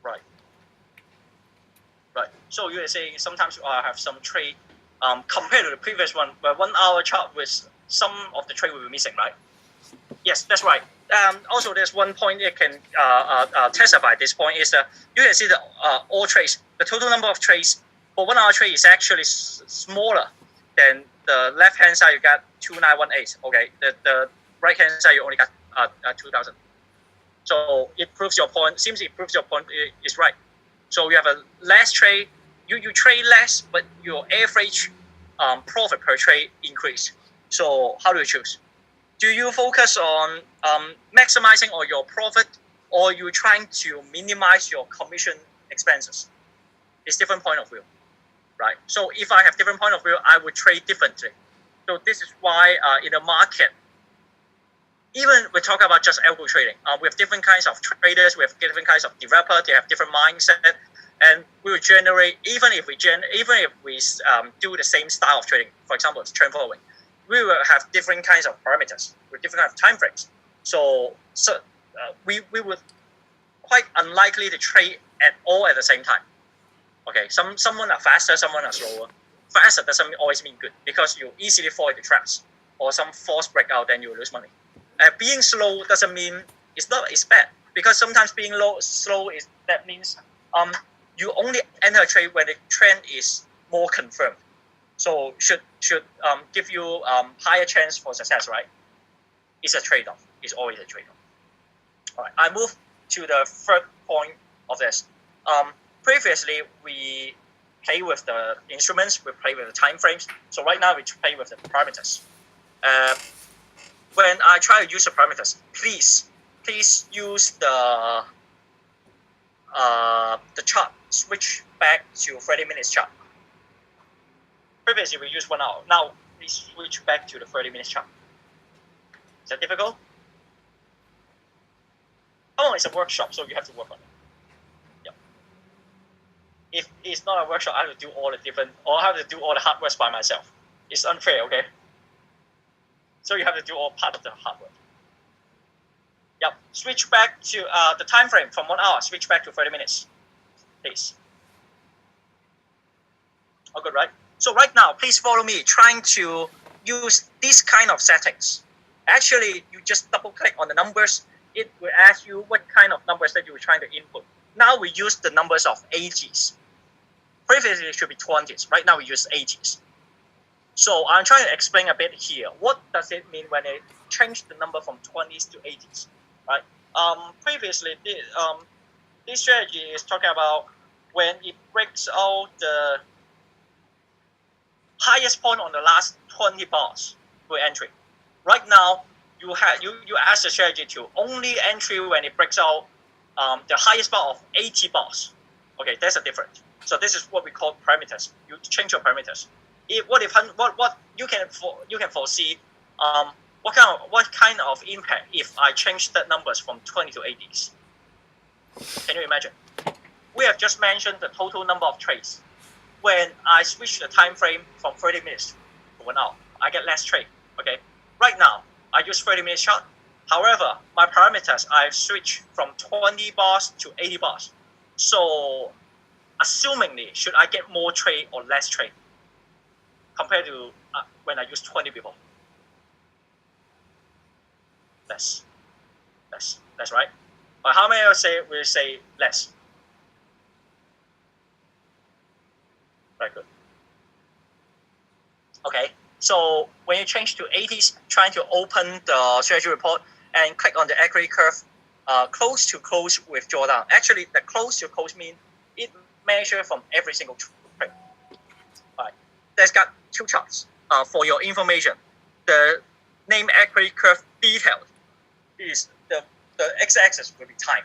Right. Right. So you are saying sometimes I have some trade compared to the previous one, where 1 hour chart with some of the trade will be missing, right? Yes, that's right. Also, there's one point you can testify. This point is that you can see the all trades. The total number of trades for 1 hour trade is actually smaller than the left hand side. You got 2918. Okay, the right hand side you only got 2000. So it proves your point. Seems it proves your point is right. So you have a less trade. You trade less, but your average profit per trade increase. So how do you choose? Do you focus on maximizing on your profit, or you trying to minimize your commission expenses? It's different point of view, right? So if I have different point of view, I would trade differently. So this is why in the market, even we talk about just algo trading, we have different kinds of traders, we have different kinds of developers, they have different mindset, and we will generate even if we do the same style of trading. For example, it's trend following. We will have different kinds of parameters with different kinds of time frames. So we would quite unlikely to trade at all at the same time. Okay, someone are faster, someone are slower. Faster doesn't always mean good because you easily fall into traps or some false breakout, then you lose money. Being slow doesn't mean it's bad, because sometimes being slow means you only enter a trade when the trend is more confirmed. So should give you higher chance for success, right? It's a trade-off. It's always a trade-off. All right, I move to the third point of this. Previously, we play with the instruments, we play with the time frames. So right now, we play with the parameters. When I try to use the parameters, please use the chart. Switch back to 30 minutes chart. previously we used 1 hour. Now we switch back to the 30-minute chart. Is that difficult? Oh, it's a workshop, so you have to work on it. Yep. If it's not a workshop, I have to do all the different, or I have to do all the hard work by myself. It's unfair, okay? So you have to do all part of the hard work. Yep. Switch back to the time frame from 1 hour. Switch back to 30 minutes, please. All good, right? So right now, please follow me. Trying to use this kind of settings. Actually, you just double click on the numbers. It will ask you what kind of numbers that you were trying to input. Now we use the numbers of 80s. Previously it should be 20s. Right now we use 80s. So I'm trying to explain a bit here. What does it mean when it changed the number from 20s to 80s? Right? Previously, this strategy is talking about when it breaks out the highest point on the last 20 bars for entry. Right now, you ask the strategy to only entry when it breaks out the highest bar of 80 bars. Okay, that's a difference. So this is what we call parameters. You change your parameters. What you can foresee what kind of impact if I change the numbers from 20 to 80s? Can you imagine? We have just mentioned the total number of trades. When I switch the time frame from 30 minutes to 1 hour, I get less trade. Okay. Right now, I use 30 minutes chart. However, my parameters I've switched from 20 bars to 80 bars. So, assumingly, should I get more trade or less trade compared to when I use 20 before? Less. That's right. But how many will say less? Very good. Okay, so when you change to 80s, trying to open the strategy report and click on the equity curve, close to close with drawdown. Actually, the close to close means it measures from every single trade. Right. There's got two charts for your information. The name equity curve detailed is the x-axis will be time.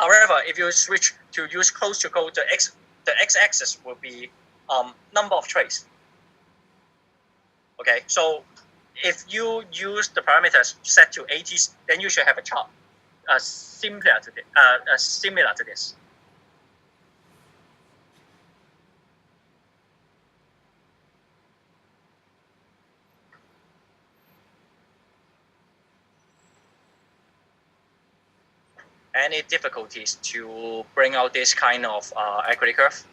However, if you switch to use close to close, the x-axis will be number of trades. Okay, so if you use the parameters set to 80s, then you should have a chart similar to this. Any difficulties to bring out this kind of equity curve?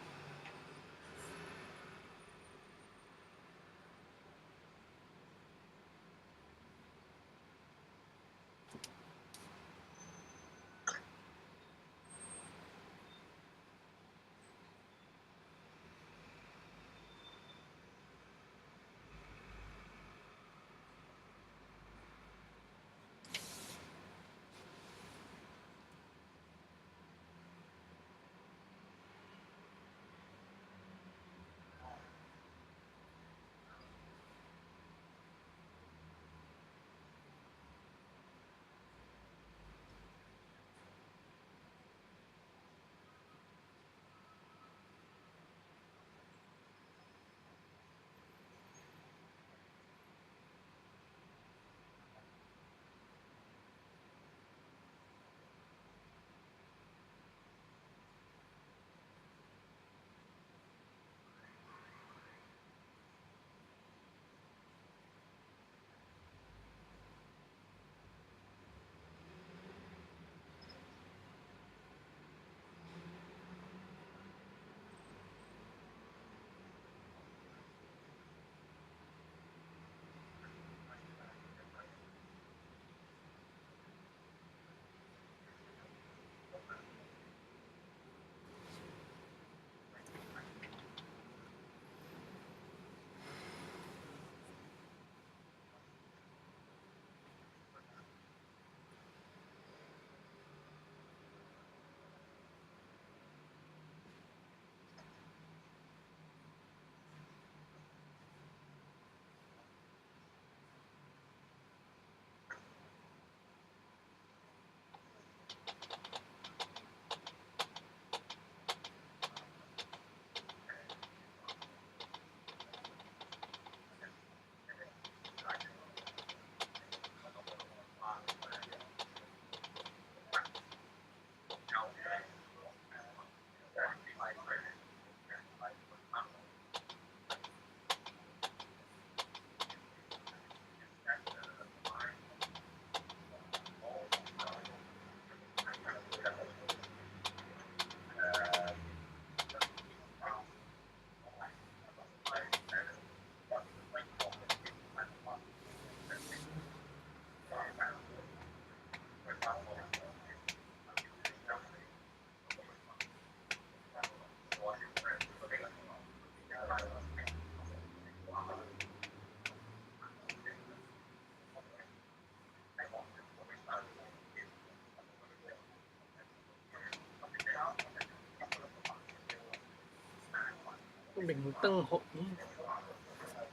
bình tăng hộ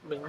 bình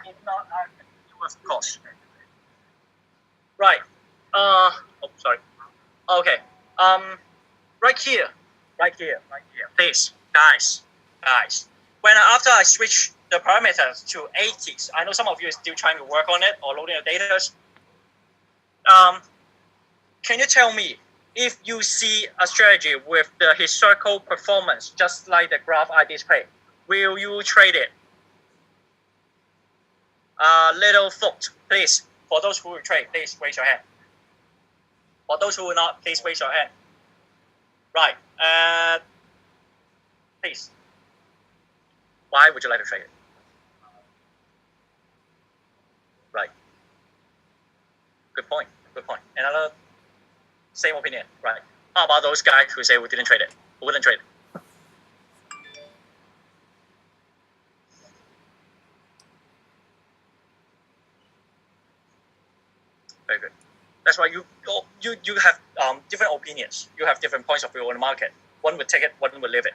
if not, I can do of course. Right. Oh, sorry. Okay. Right here. Please, guys. When after I switch the parameters to 80s, I know some of you are still trying to work on it or loading your data. Can you tell me if you see a strategy with the historical performance, just like the graph I display, will you trade it? Little foot, please. For those who will trade, please raise your hand. For those who will not, please raise your hand. Right. Please. Why would you like to trade it? Right. Good point. Another same opinion, right? How about those guys who say we didn't trade it? Who wouldn't trade it? Very good. That's why you have different opinions. You have different points of view on the market. One would take it, one would leave it.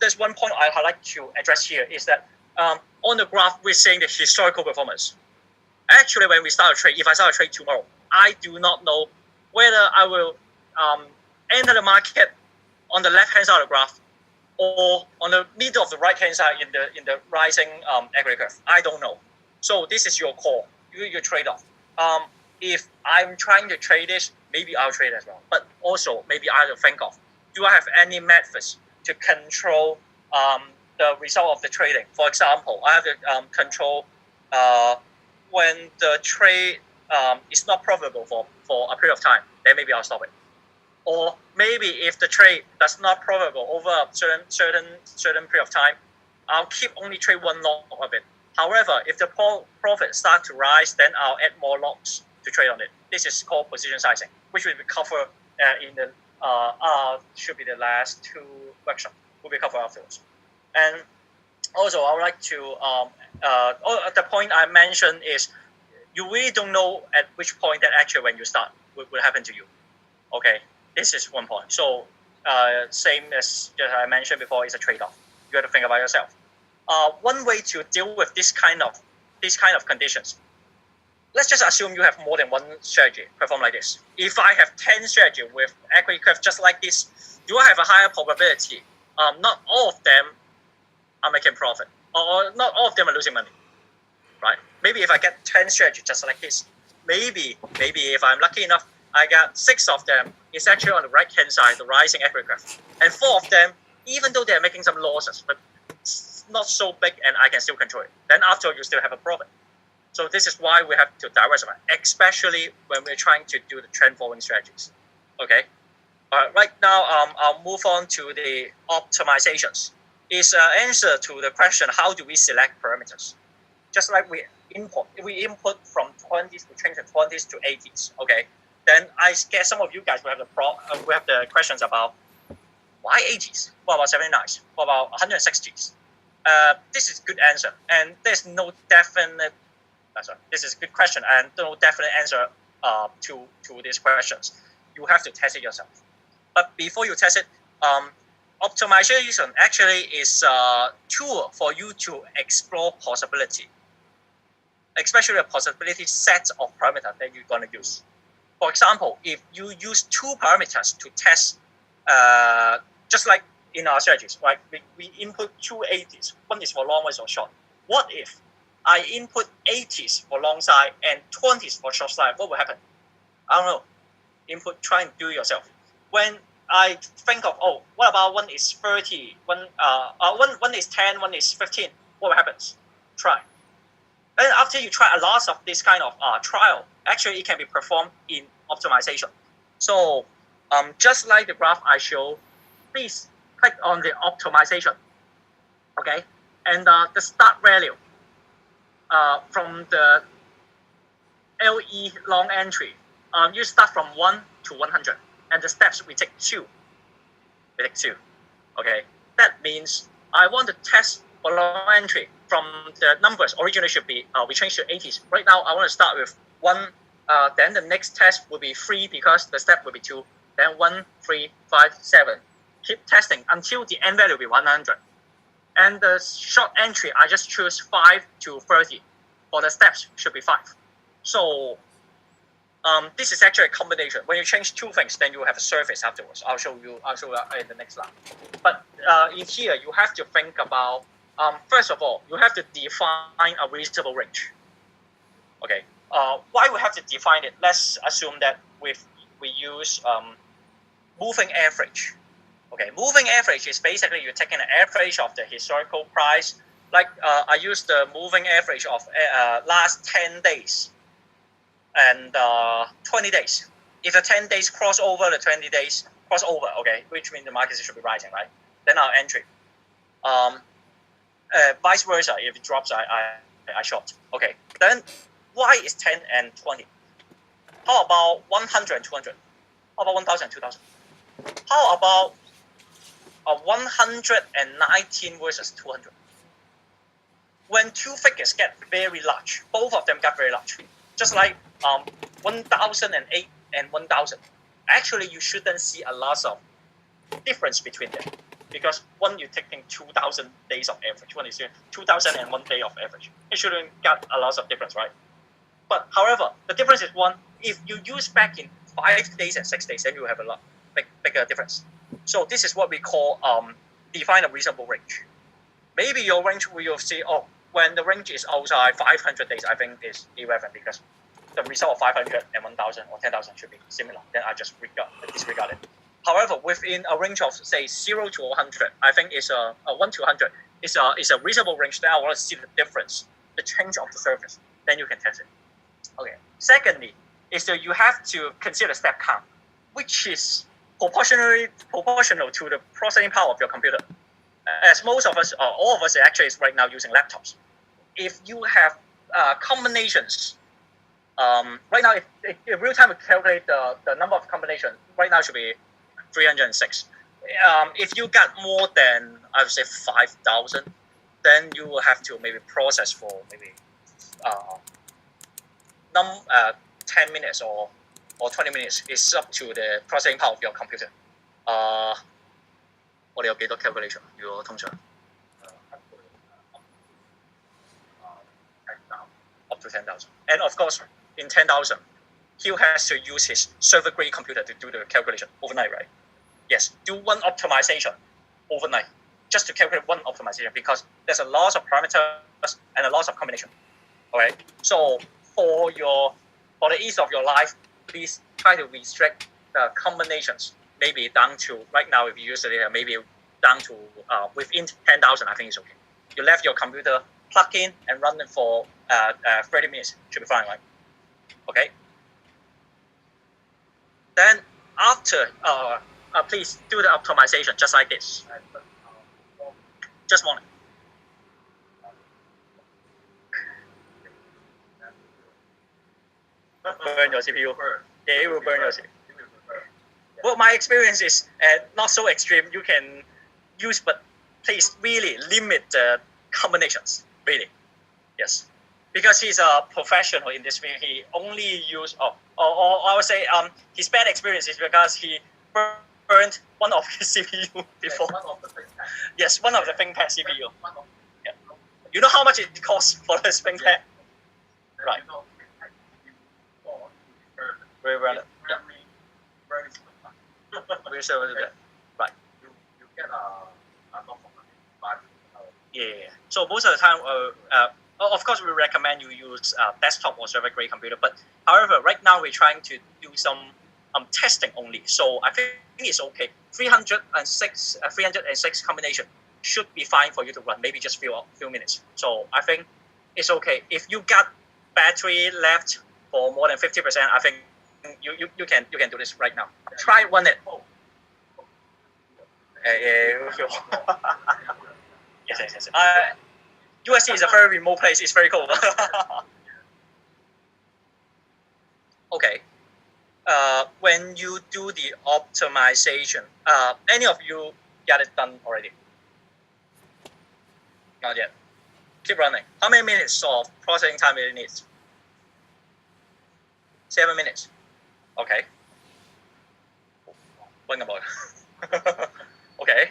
There's one point I'd like to address here is that on the graph we're seeing the historical performance. Actually, when we start a trade, if I start a trade tomorrow, I do not know whether I will enter the market on the left-hand side of the graph or on the middle of the right-hand side in the rising equity curve. I don't know. So this is your call. Your trade-off. If I'm trying to trade this, maybe I'll trade as well. But also, maybe I will think of, do I have any methods to control the result of the trading? For example, I have to control when the trade is not profitable for a period of time, then maybe I'll stop it. Or maybe if the trade does not profitable over a certain period of time, I'll keep only trade one lot of it. However, if the profit starts to rise, then I'll add more lots to trade on it. This is called position sizing, which will be covered in the should be the last two workshops. Will be covered afterwards. And also, I would like to the point I mentioned is you really don't know at which point that actually when you start will happen to you. Okay, this is one point. So same as I mentioned before, is a trade-off. You have to think about yourself. One way to deal with this kind of conditions. Let's just assume you have more than one strategy perform like this. If I have 10 strategies with equity curve just like this, do I have a higher probability? Not all of them are making profit, or not all of them are losing money, right? Maybe if I get 10 strategies just like this, maybe if I'm lucky enough, I got 6 of them is actually on the right-hand side, the rising equity curve, and 4 of them, even though they're making some losses, but it's not so big, and I can still control it. Then after you still have a profit. So this is why we have to diversify, especially when we're trying to do the trend following strategies. Okay. Right now, I'll move on to the optimizations. It's an answer to the question: how do we select parameters? Just like we input from 20s to change from 20s to 80s. Okay. Then I guess some of you guys will have the questions about why 80s? What about 79s? What about 160s? This is a good answer, and there's no definite. This is a good question, and no definite answer to these questions. You have to test it yourself. But before you test it, optimization actually is a tool for you to explore possibility, especially a possibility set of parameters that you're going to use. For example, if you use 2 parameters to test, just like in our strategies, right? We input 2 80s. One is for long, one is for short. What if I input 80s for long side and 20s for short side? What will happen? I don't know. Try and do it yourself. When I think of, what about one is 30, one is 10, one is 15? What happens? Try. Then after you try a lot of this kind of trial, actually it can be performed in optimization. So just like the graph I show, please click on the optimization. Okay, and the start value from the LE long entry, you start from 1 to 100, and the steps we take 2. Okay, that means I want to test for long entry from the numbers originally should be we changed to 80s. Right now I want to start with 1. Then the next test will be 3 because the step will be 2. Then 1, 3, 5, 7. Keep testing until the end value will be 100. And the short entry, I just choose 5 to 30. For the steps, should be 5. So this is actually a combination. When you change two things, then you have a surface afterwards. I'll show you in the next slide. But in here, you have to think about, first of all, you have to define a reasonable range. Okay. Why we have to define it? Let's assume that we use moving average. Okay, moving average is basically you're taking an average of the historical price. Like I use the moving average of last 10 days and 20 days. If the 10 days cross over the 20 days cross over, okay, which means the market should be rising, right? Then our entry. Vice versa, if it drops, I short. Okay, then why is 10 and 20? How about 100 and 200? How about 1,000 and 2,000? How about 119 versus 200? When two figures get very large, both of them get very large. Just like 1,008 and 1,000. Actually, you shouldn't see a lot of difference between them. Because one, you're taking 2,000 days of average. One is 2,001 day of average. It shouldn't get a lot of difference, right? But however, the difference is one, if you use back in 5 days and 6 days, then you have a lot bigger difference. So this is what we call define a reasonable range. Maybe your range will see, when the range is outside 500 days, I think is irrelevant because the result of 500 and 1,000 or 10,000 should be similar. Then I just disregard it. However, within a range of say 0 to 100, I think is a 1 to 100 is a reasonable range. Then I want to see the difference, the change of the surface. Then you can test it. Okay. Secondly, is that you have to consider step count, which is proportional to the processing power of your computer. As most of us, or all of us, actually is right now using laptops. If you have combinations, right now, if real time we calculate the number of combinations, right now should be 306. If you got more than, I would say 5,000, then you will have to maybe process for maybe 10 minutes or 20 minutes. It's up to the processing power of your computer. 我哋有幾多 calculation？ 如果通常 up to 10,000. And of course, in 10,000, he has to use his server grade computer to do the calculation overnight, right? Yes, do one optimization overnight just to calculate one optimization because there's a lot of parameters and a lot of combination. Okay, so for the ease of your life, please try to restrict the combinations. Maybe down to right now, if you use it, maybe down to within 10,000. I think it's okay. You left your computer plug in and run it for 30 minutes. Should be fine, right? Okay. Then after, please do the optimization just like this. Just one. Burn your CPU. Yeah, it will burn your CPU. Well, my experience is not so extreme. You can use, but please really limit the combinations. Really, yes, because he's a professional in this field. He only use, or I would say, his bad experience is because he burned one of his CPU before. Yes, one of the ThinkPad CPU. Yeah. You know how much it costs for the ThinkPad? Right. Very well. Yeah. Right. You get a lot of money. Yeah. So most of the time, of course, we recommend you use desktop or server grade computer. But however, right now we're trying to do some testing only. So I think it's okay. 306 combination should be fine for you to run. Maybe just few minutes. So I think it's okay. If you got battery left for more than 50%, I think you can do this right now. Try run it. Yes. USC is a very remote place. It's very cold. Okay. When you do the optimization, any of you got it done already? Not yet. Keep running. How many minutes of processing time it needs? 7 minutes. Okay. One about. Okay.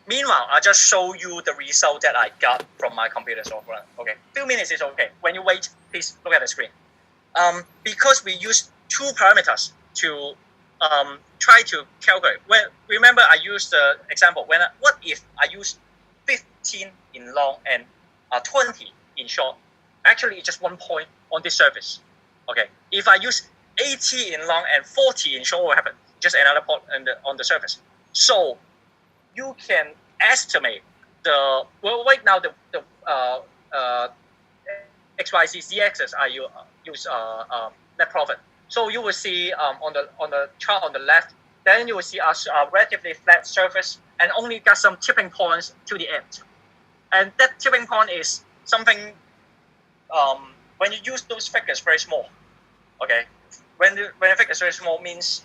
Meanwhile, I just show you the result that I got from my computer software. Okay, few minutes is okay. When you wait, please look at the screen. Because we use two parameters to try to calculate. Well, remember I used the example what if I use 15 in long and 20 in short? Actually, it's just 1 point on this surface. Okay, if I use 80 in long and 40 in short, what will happen? Just another point on the surface. So you can estimate right now the XYZ Z-axis I use net profit. So you will see on the chart on the left, then you will see a relatively flat surface and only got some tipping points to the end. And that tipping point is something when you use those figures very small. Okay, when the figure is very small means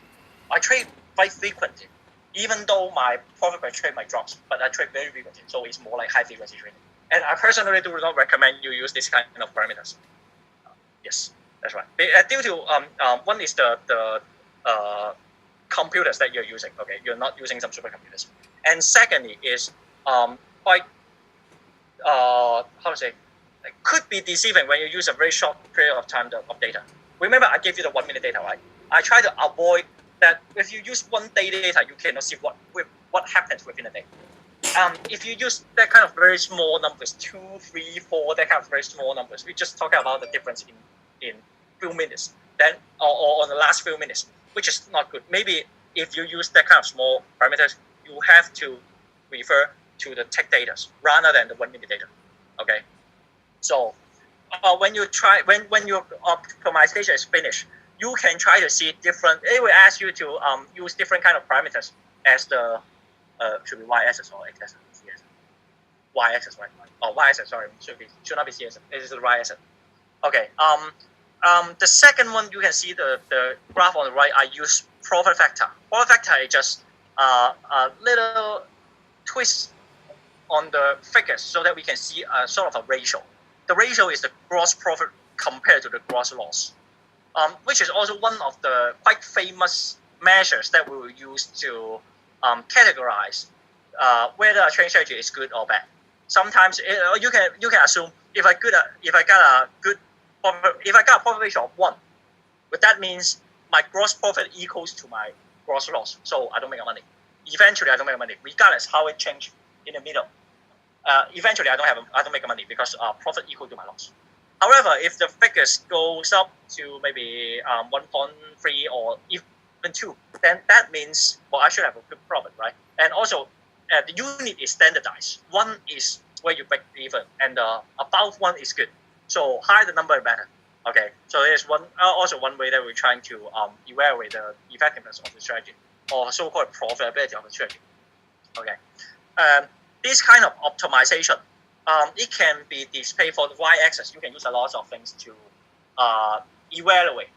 I trade quite frequently. Even though my profit per trade might drop, but I trade very frequently, so it's more like high frequency trading. And I personally do not recommend you use this kind of parameters. Yes, that's right. Due to one is the computers that you're using. Okay, you're not using some supercomputers. And secondly is quite how to say, it could be deceiving when you use a very short period of time of data. Remember, I gave you the 1 minute data, right? I try to avoid that. If you use 1 day data, you cannot see what happens within a day. If you use that kind of very small numbers, 2, 3, 4, that kind of very small numbers, we just talk about the difference in few minutes, then or on the last few minutes, which is not good. Maybe if you use that kind of small parameters, you have to refer to the tech data rather than the 1 minute data. Okay, so when your optimization is finished, you can try to see different. It will ask you to use different kind of parameters as the should be y-axis or x-axis, y-axis, right? Oh, y-axis. Sorry, should not be c-axis. It is the y-axis. Okay. The second one, you can see the graph on the right. I use profit factor. Profit factor is just a little twist on the figures so that we can see a sort of a ratio. The ratio is the gross profit compared to the gross loss, which is also one of the quite famous measures that we will use to categorize whether a trading strategy is good or bad. Sometimes you can assume if I got a profit ratio of 1, but that means my gross profit equals to my gross loss, so I don't make money. Eventually, I don't make money, regardless how it changed in the middle. Eventually, I don't make money because profit equal to my loss. However, if the figures goes up to maybe 1.3 or even 2, then that means I should have a good profit, right? And also, the unit is standardized. 1 is where you break even, and above 1 is good. So higher the number, the better. Okay, so there's also one way that we're trying to evaluate the effectiveness of the strategy, or so-called profitability of the strategy. Okay, this kind of optimization, it can be displayed for the y-axis. You can use a lot of things to evaluate.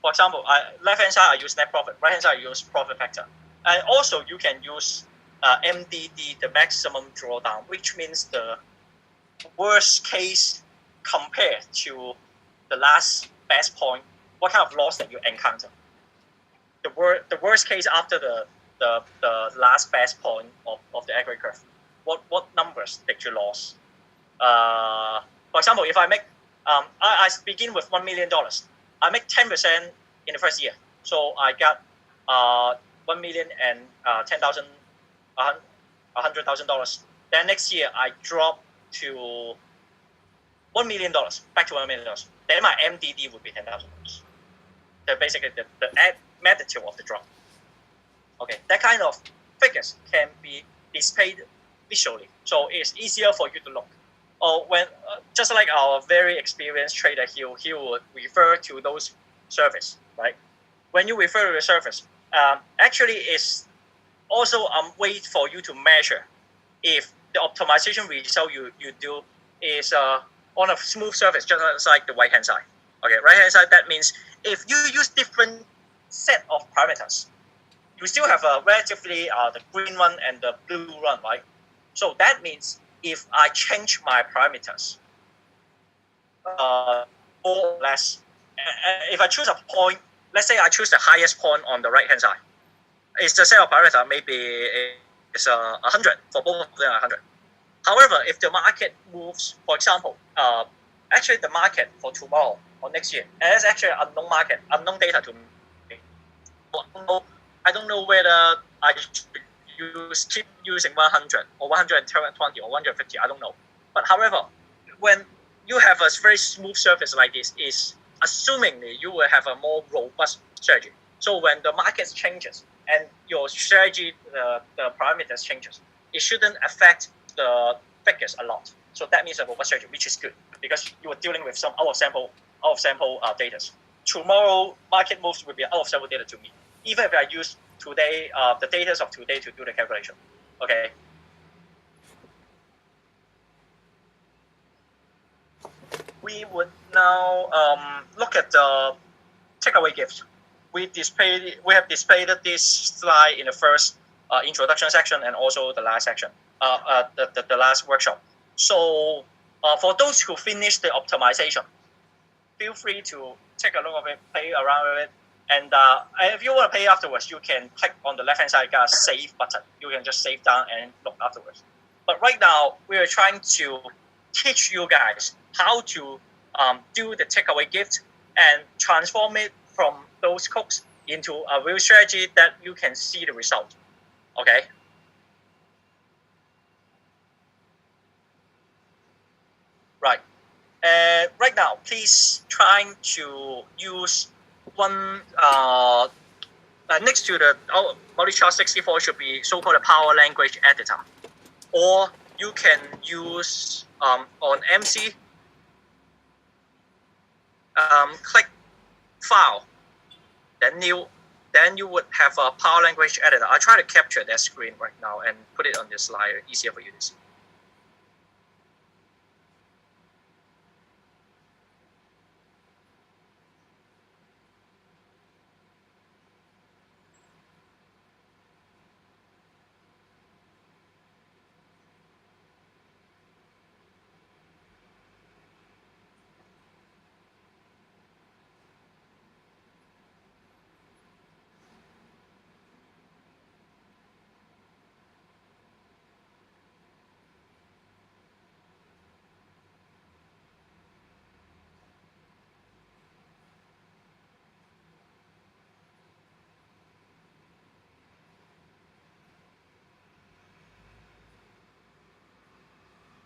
For example, left-hand side I use net profit, right-hand side I use profit factor. And also you can use MDD, the maximum drawdown, which means the worst case compared to the last best point, what kind of loss that you encounter. The worst case after the last best point of the aggregate curve. What numbers did you lose? For example, if I make, I begin with $1 million. I make 10% in the first year. So I got $1,000,000. Then next year I drop to $1 million, back to $1 million. Then my MDD would be $10,000. So basically the magnitude of the drop. Okay, that kind of figures can be displayed visually, so it's easier for you to look. Or when, just like our very experienced trader, he would refer to those surface, right? When you refer to the surface, actually it's also a way for you to measure if the optimization result you do is on a smooth surface, just like the right-hand side. Okay, right-hand side, that means if you use different set of parameters, you still have a relatively the green one and the blue one, right? So that means if I change my parameters, more or less, if I choose a point, let's say I choose the highest point on the right-hand side, it's the set of parameter maybe is 100 for both of them are 100. However, if the market moves, for example, actually the market for tomorrow or next year, and it's actually an unknown market, unknown data to me. I don't know whether I should keep using 100 or 120 or 150. I don't know. But however, when you have a very smooth surface like this, is assumingly you will have a more robust strategy. So when the market changes and your strategy, the parameters changes, it shouldn't affect the figures a lot. So that means a robust strategy, which is good because you are dealing with some out of sample data. Tomorrow market moves will be out of sample data to me, even if I use today the data of today to do the calculation. Okay. We would now look at the takeaway gifts. We have displayed this slide in the first introduction section and also the last section, the last workshop. So for those who finish the optimization, feel free to take a look of it, play around with it, and if you want to play afterwards, you can click on the left-hand side save button. You can just save down and look afterwards. But right now, we are trying to teach you guys how to do the takeaway gift and transform it from those cooks into a real strategy that you can see the result. Okay. Right. Right now, please try to use one next to the multi-chart 64 should be so-called a power language editor, or you can use on MC. Click File, then New. Then you would have a power language editor. I try to capture that screen right now and put it on the slide, easier for you to see.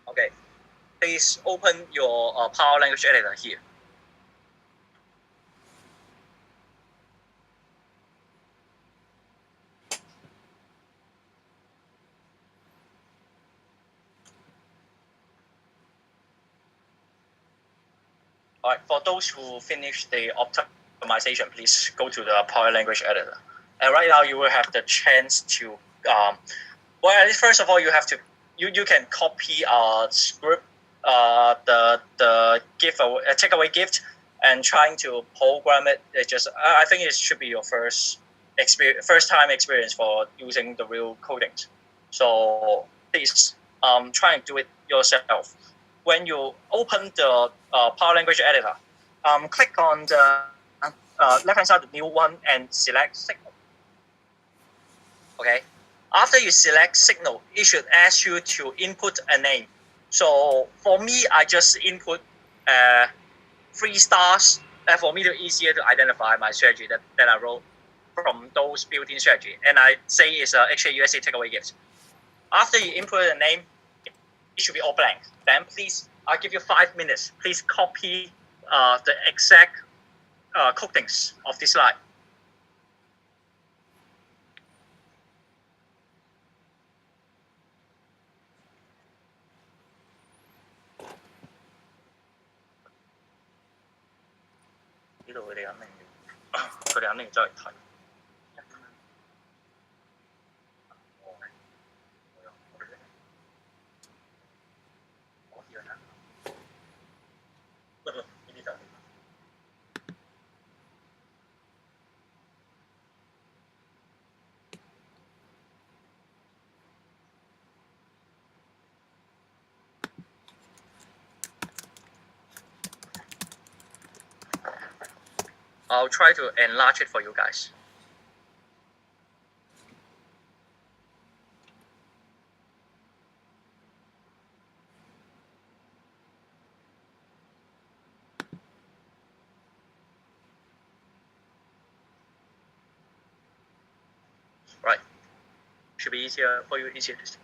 Okay, please open your power language editor here. All right, for those who finish the optimization, please go to the power language editor. And right now you will have the chance to, well, first of all, you have to, you can copy a script, the gift, takeaway gift, and trying to program it. It just, I think it should be your first time experience for using the real codings. So please try and do it yourself. When you open the power language editor, click on the left-hand side of the new one and select signal. Okay. After you select signal, it should ask you to input a name. So for me, I just input 3 stars. For me, it's easier to identify my strategy that I wrote from those built-in strategy. And I say it's a HAUSA takeaway gift. After you input a name, it should be all blank. Then please, I'll give you 5 minutes. Please copy the exact codings of this slide. I'll try to enlarge it for you guys. be easier for you, easier to see.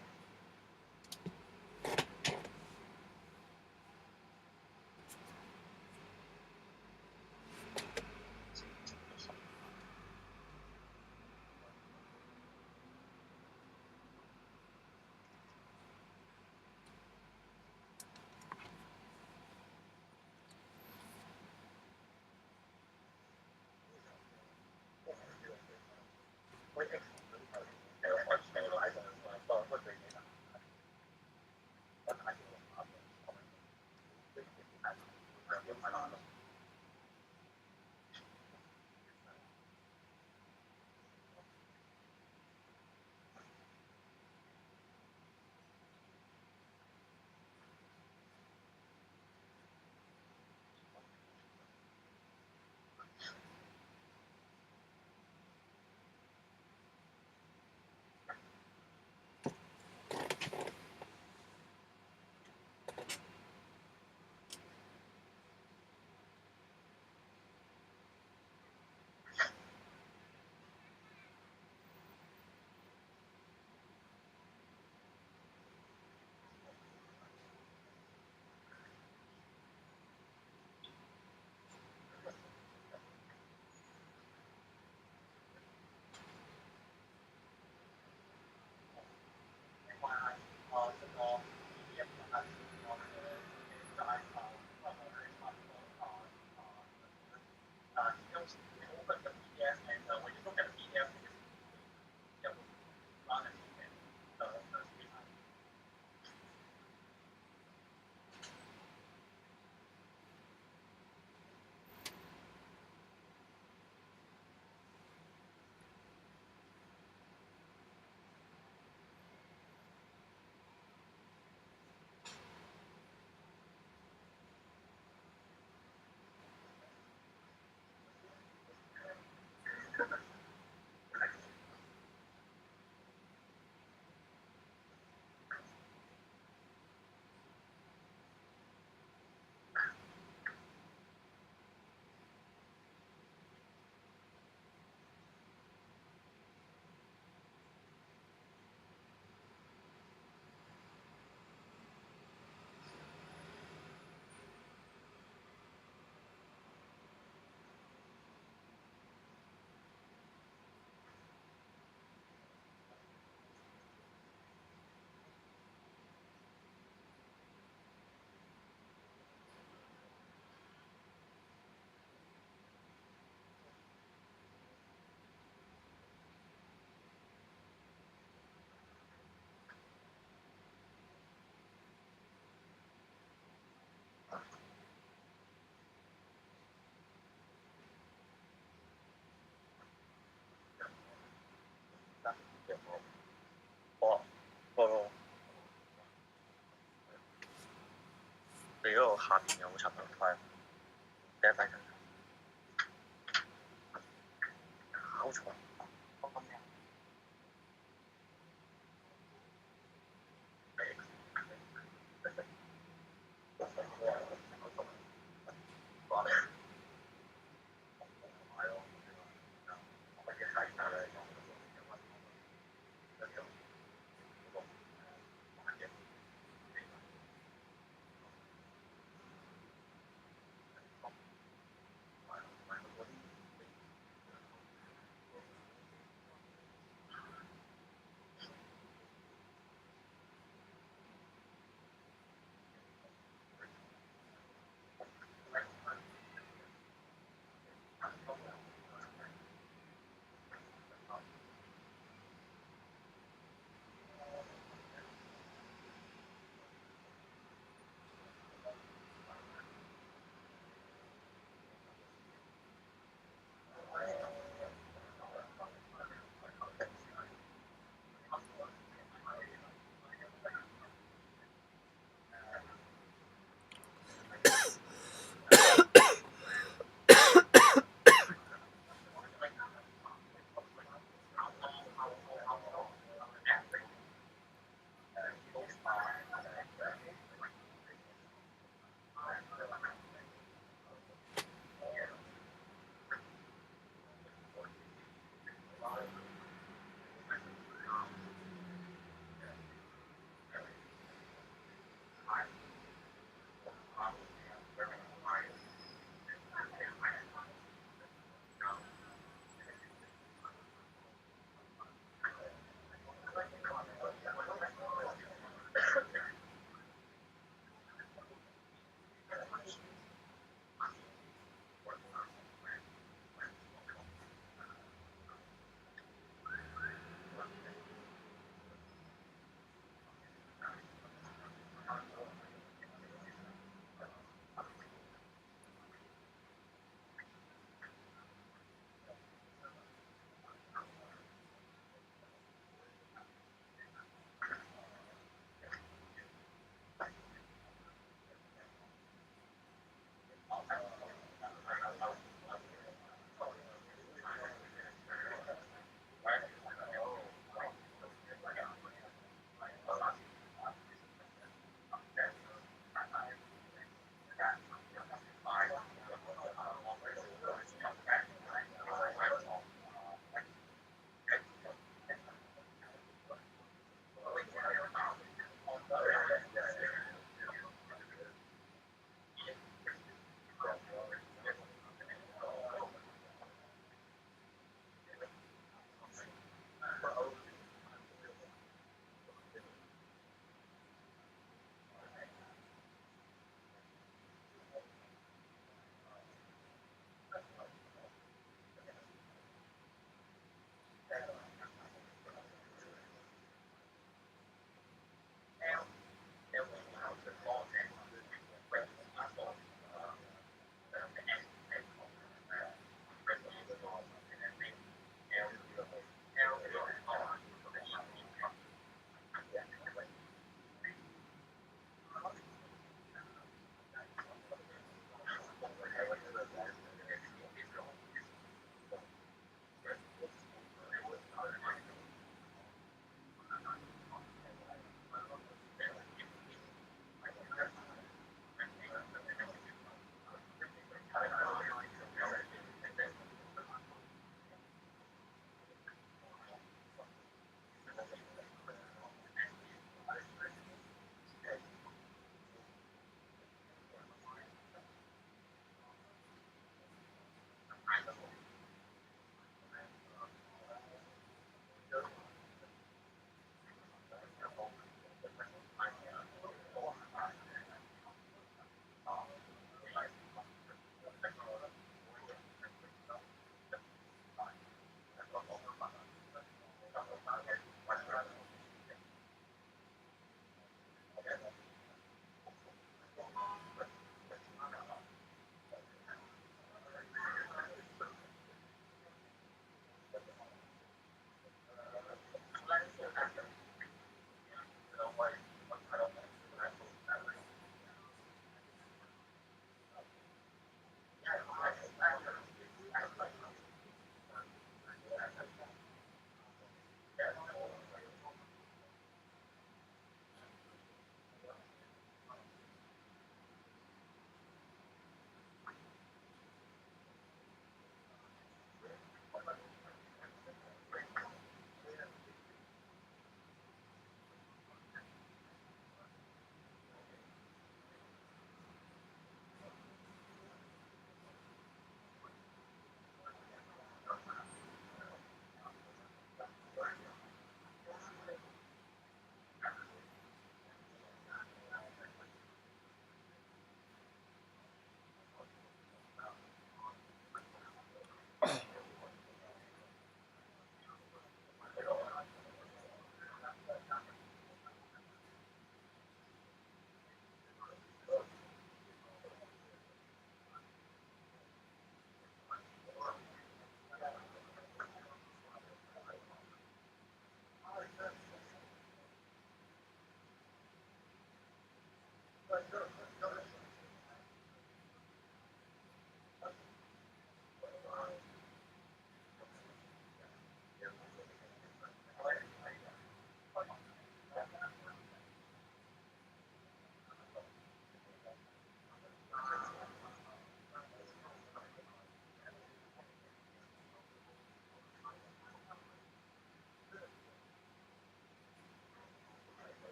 個你嗰個下邊有冇插頭塊？第一塊搞錯。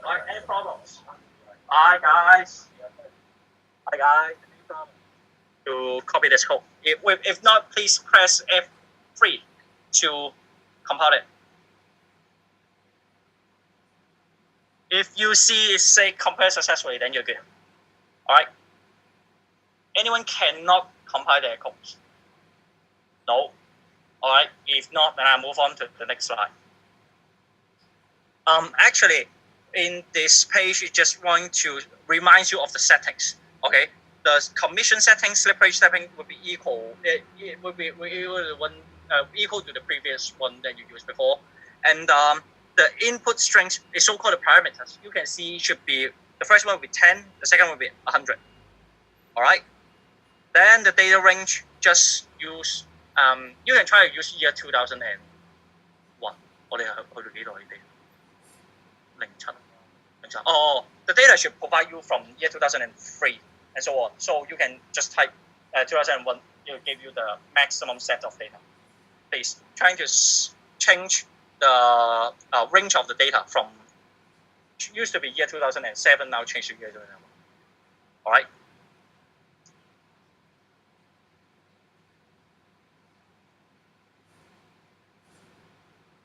Right, any problems? Hi guys. Hi guys. Any problems? To copy this code. If not, please press F3 to compile it. If you see it say compile successfully, then you're good. All right. Anyone cannot compile their codes? No. All right. If not, then I'll move on to the next slide. Actually, in this page, it just want to remind you of the settings. Okay. The commission setting, slip rate setting will be equal. It will be equal to the previous one that you used before, and the input strings is so-called parameters. You can see should be the first one will be 10, the second one will be 100. All right. Then the data range just use you can try to use year 2001. 我哋去到幾耐啲？07. Oh, the data should provide you from year 2003 and so on. So you can just type 2001. It will give you the maximum set of data. Please trying to change the range of the data from used to be year 2007, now change to year 2001. All right.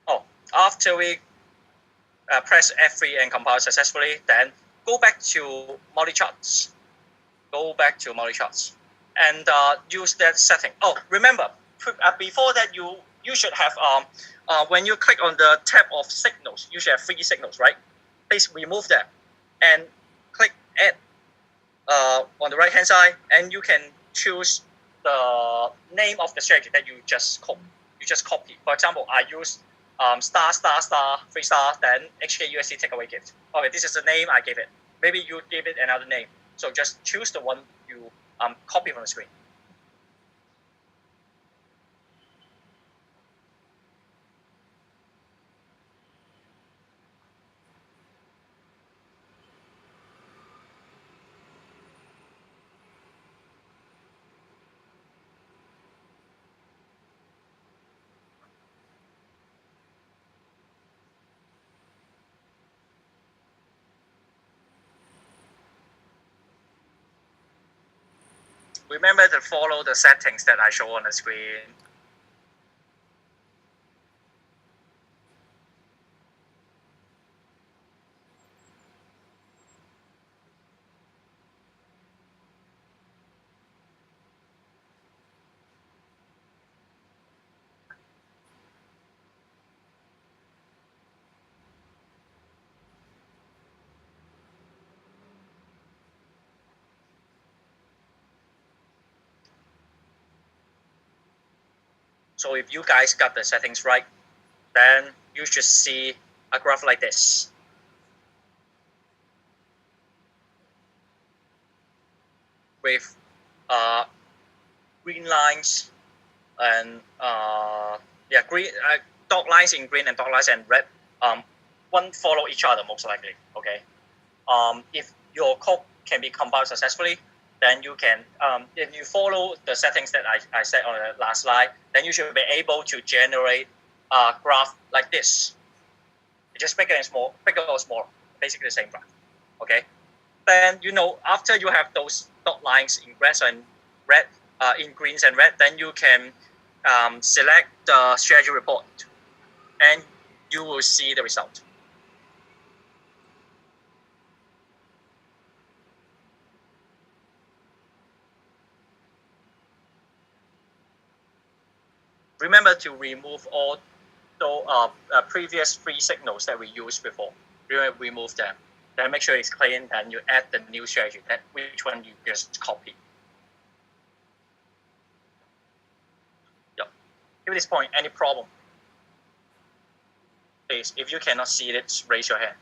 Oh, after we press F3 and compile successfully, then go back to multi-charts. Go back to multi-charts and use that setting. Oh, remember, before that you should have when you click on the tab of signals, you should have 3 signals, right? Please remove them and click add on the right hand side, and you can choose the name of the strategy that you just copy. For example, I use star star star 3 star, then HKUSD takeaway gift. Okay, this is the name I gave it. Maybe you give it another name. So just choose the one you copy from the screen. Remember to follow the settings that I show on the screen. So if you guys got the settings right, then you should see a graph like this. With green lines and green dot lines in green and dot lines in red. One follow each other most likely. Okay. If your code can be compiled successfully, then you can, if you follow the settings that I said on the last slide, then you should be able to generate a graph like this. Just bigger or small, basically the same graph. Okay. Then after you have those dot lines in red and red, in greens and red, then you can select the strategy report, and you will see the result. Remember to remove all the previous 3 signals that we used before. Remove them. Then make sure it's clean, and you add the new strategy, that which one you just copy. Yep. At this point, any problem? Please, if you cannot see it, raise your hand.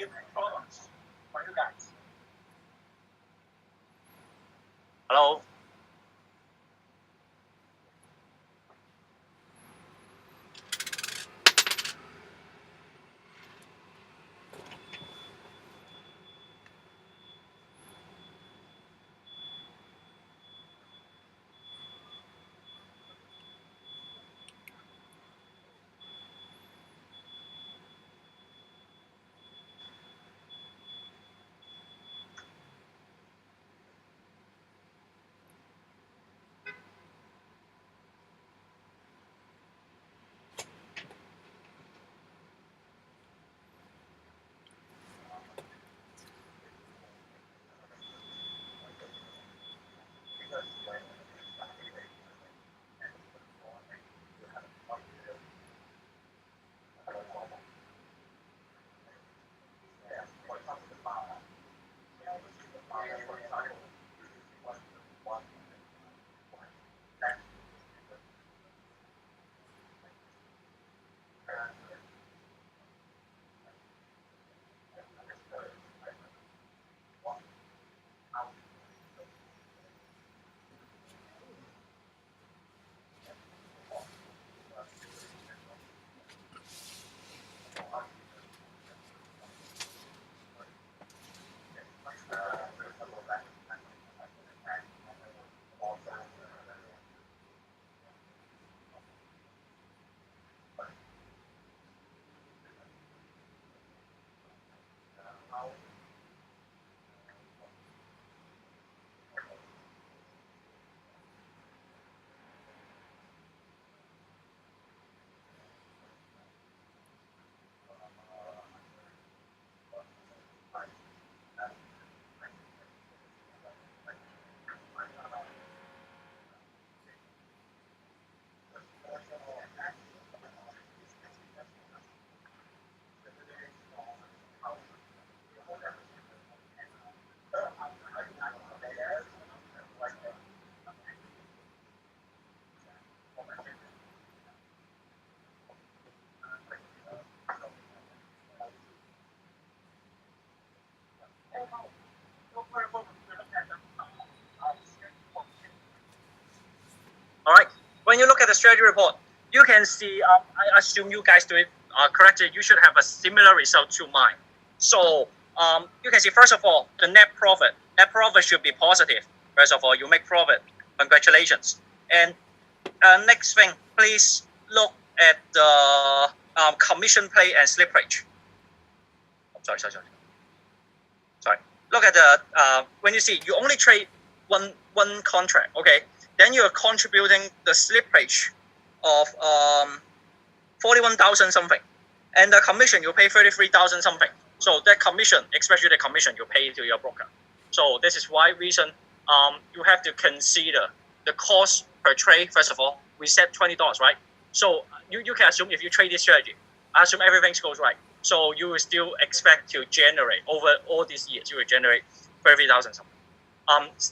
few problems for you guys. Hello. All right. When you look at the strategy report, you can see. I assume you guys do it correctly. You should have a similar result to mine. So you can see first of all the net profit. Net profit should be positive. First of all, you make profit. Congratulations. And next thing, please look at the commission pay and slippage. Sorry. Look at the when you see you only trade one contract. Okay. Then you are contributing the slippage of 41,000 something, and the commission you pay 33,000 something. So that commission, especially the commission, you pay to your broker. So this is why reason you have to consider the cost per trade. First of all, we set $20, right? So you can assume if you trade this strategy, I assume everything goes right. So you will still expect to generate over all these years. You will generate 30,000 something.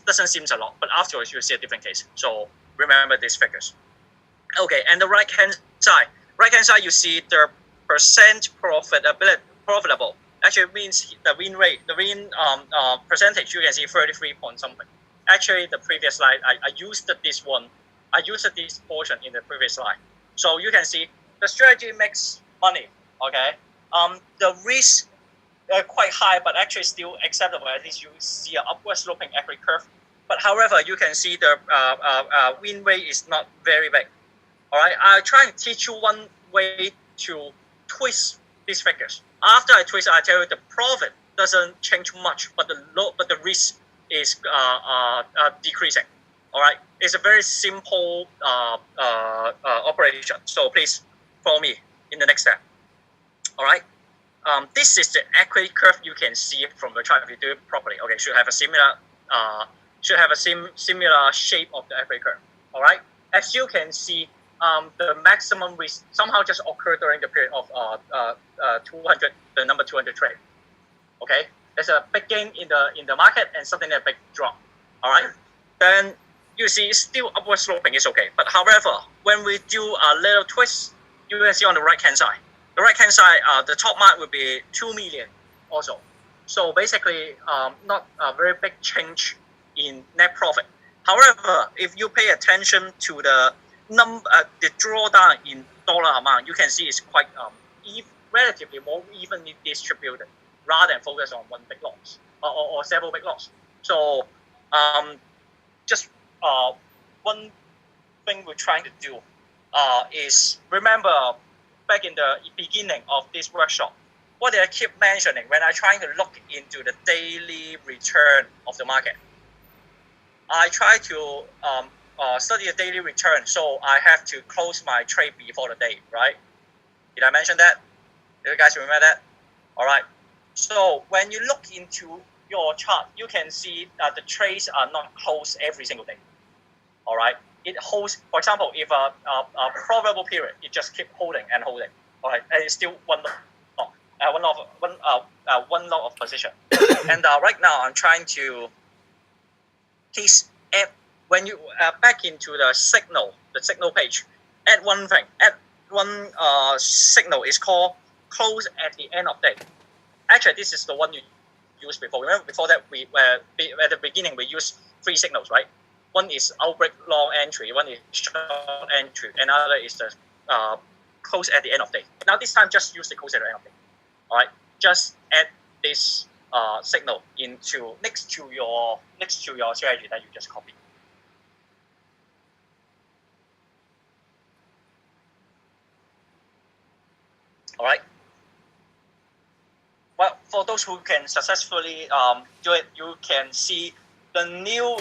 Doesn't seem a lot, but afterwards you'll see a different case. So remember these figures. Okay, and the right hand side you see the percent profitable. Actually means the win rate, the win percentage. You can see 33 point something. Actually, the previous slide I used this one. I used this portion in the previous slide. So you can see the strategy makes money. Okay, the risk quite high, but actually still acceptable. At least you see an upward sloping equity curve. But however, you can see the win rate is not very big. All right, I'll try and teach you one way to twist these figures. After I twist, I tell you the profit doesn't change much, but the risk is decreasing. All right, it's a very simple operation. So please follow me in the next step. All right. This is the equity curve you can see from the chart if you do it properly. Okay, should have a similar similar shape of the equity curve. All right, as you can see, the maximum risk somehow just occurred during the period of 200, the number 200 trade. Okay, there's a big gain in the market and suddenly a big drop. All right, then you see it's still upward sloping. It's okay, but however, when we do a little twist, you can see on the right hand side. The right hand side, the top mark will be 2 million. also. So basically, not a very big change in net profit. However, if you pay attention to the drawdown in dollar amount, you can see it's quite relatively more evenly distributed rather than focus on one big loss or several big loss. So just one thing we're trying to do is remember back in the beginning of this workshop, what I keep mentioning when I'm trying to look into the daily return of the market. I try to study the daily return, so I have to close my trade before the day, right? Did I mention that? Do you guys remember that? All right. So when you look into your chart, you can see that the trades are not closed every single day. All right. It holds, for example, if a probable period, it just keep holding and holding. All right, and it's still one lot of position. And right now, I'm trying to please add when you back into the signal page. Add one thing. Add one signal is called close at the end of day. Actually, this is the one you used before. Remember before that we at the beginning we used 3 signals, right? One is outbreak long entry, one is short entry, another is the close at the end of day. Now this time just use the close at the end of day. All right, just add this signal into next to your strategy that you just copied. All right. Well, for those who can successfully do it, you can see the new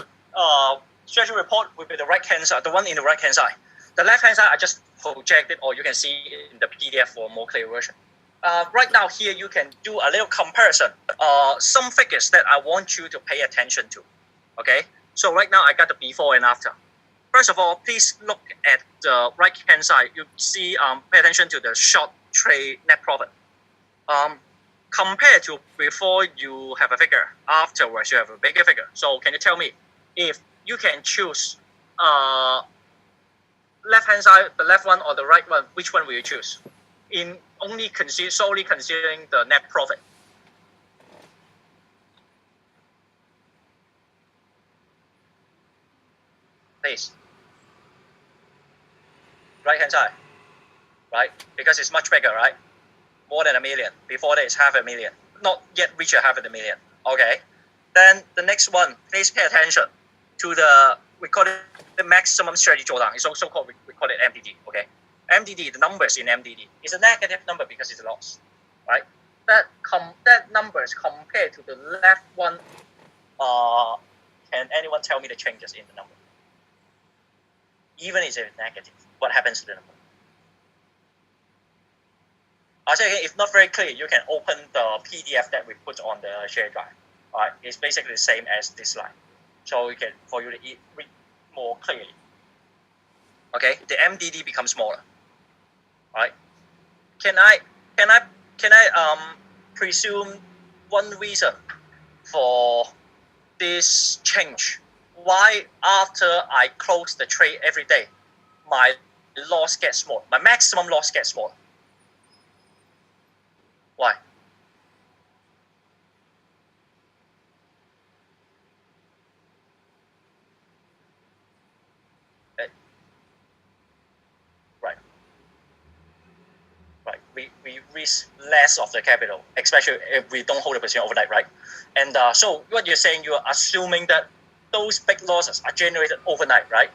strategy report will be the right hand side, the one in the right hand side. The left hand side I just projected, or you can see in the PDF for a more clear version. Right now here you can do a little comparison. Some figures that I want you to pay attention to. Okay, so right now I got the before and after. First of all, please look at the right hand side. You see, pay attention to the short trade net profit. Compared to before you have a figure, afterwards you have a bigger figure. So can you tell me if you can choose left hand side, the left one or the right one, which one will you choose? In only solely considering the net profit. Please. Right hand side, right? Because it's much bigger, right? More than $1 million. Before that, it's $500,000. Not yet reached $500,000. Okay. Then the next one, please pay attention to we call it the maximum strategy drawdown. It's also called, we call it MDD. Okay. MDD, the numbers in MDD, is a negative number because it's a loss, right? That numbers compared to the left one, can anyone tell me the changes in the number? Even if it's negative, what happens to the number? I'll say again, if not very clear, you can open the PDF that we put on the share drive. All right, it's basically the same as this slide, so for you to read more clearly. Okay, the MDD becomes smaller. All right, can I presume one reason for this change? Why after I close the trade every day, my loss gets small, my maximum loss gets smaller? Why? Right. We risk less of the capital, especially if we don't hold the position overnight, right? And so what you're saying, you're assuming that those big losses are generated overnight, right?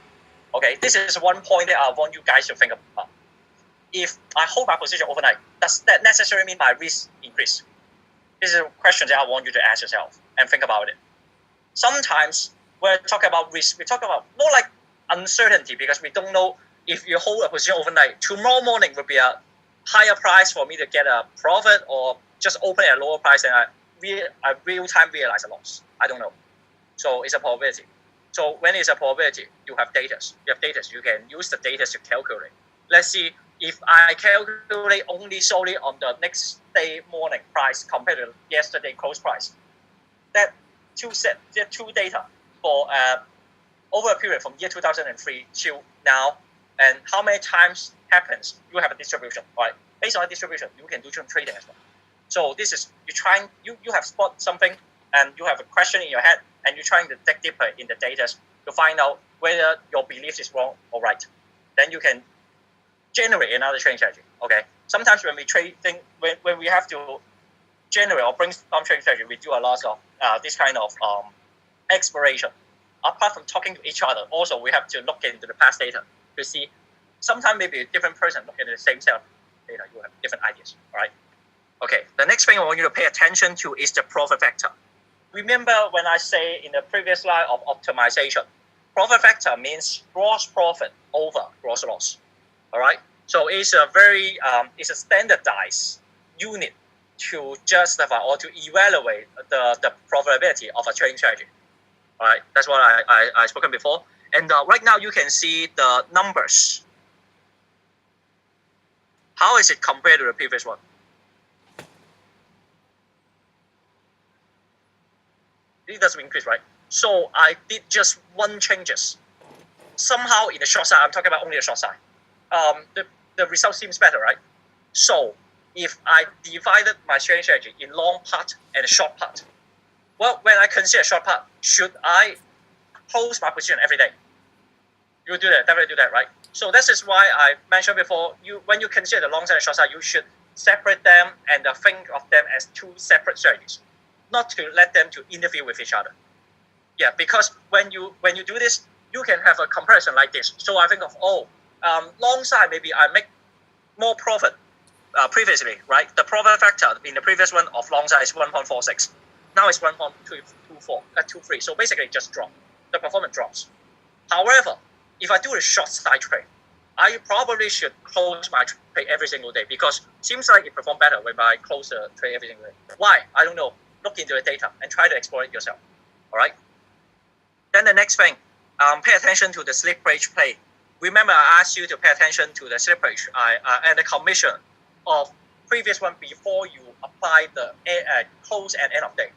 Okay, this is one point that I want you guys to think about. If I hold my position overnight, does that necessarily mean my risk increase? This is a question that I want you to ask yourself and think about it. Sometimes when we talk about risk, we talk about more like uncertainty because we don't know if you hold a position overnight, tomorrow morning will be a higher price for me to get a profit or just open at a lower price and I real time realize a loss. I don't know. So it's a probability. So when it's a probability, you have data. You can use the data to calculate. Let's see if I calculate only solely on the next day morning price compared to yesterday close price. That two data for over a period from year 2003 till now, and how many times happens, you have a distribution, right? Based on a distribution, you can do trading as well. So this is you have spot something and you have a question in your head and you're trying to dig deeper in the data to find out whether your belief is wrong or right. Then you can generate another trading strategy. Okay. Sometimes when we trade when we have to generate or brainstorm trading strategy, we do a lot of this kind of exploration. Apart from talking to each other, also we have to look into the past data to see. Sometimes maybe a different person look at the same set of data, you have different ideas. All right. Okay. The next thing I want you to pay attention to is the profit factor. Remember when I say in the previous slide of optimization, profit factor means gross profit over gross loss. All right. So it's a very it's a standardized unit to justify or to evaluate the profitability of a trading strategy. All right. That's what I spoken before. And right now you can see the numbers. How is it compared to the previous one? It doesn't increase, right? So I did just one changes. Somehow in the short side, I'm talking about only the short side. The result seems better, right? So if I divided my trading strategy in long part and short part, well, when I consider short part, should I close my position every day? You do that, definitely do that, right? So this is why I mentioned before, when you consider the long side and short side, you should separate them and think of them as two separate strategies, not to let them to interfere with each other. Yeah, because when you do this, you can have a comparison like this. So I think of long side maybe I make more profit previously, right? The profit factor in the previous one of long side is 1.46. Now it's 1.23. So basically, it just dropped. The performance drops. However, if I do a short side trade, I probably should close my trade every single day because it seems like it performs better when I close the trade every single day. Why? I don't know. Look into the data and try to explore it yourself. All right. Then the next thing, pay attention to the slippage play. Remember, I asked you to pay attention to the slippage and the commission of previous one before you apply the close and end of day.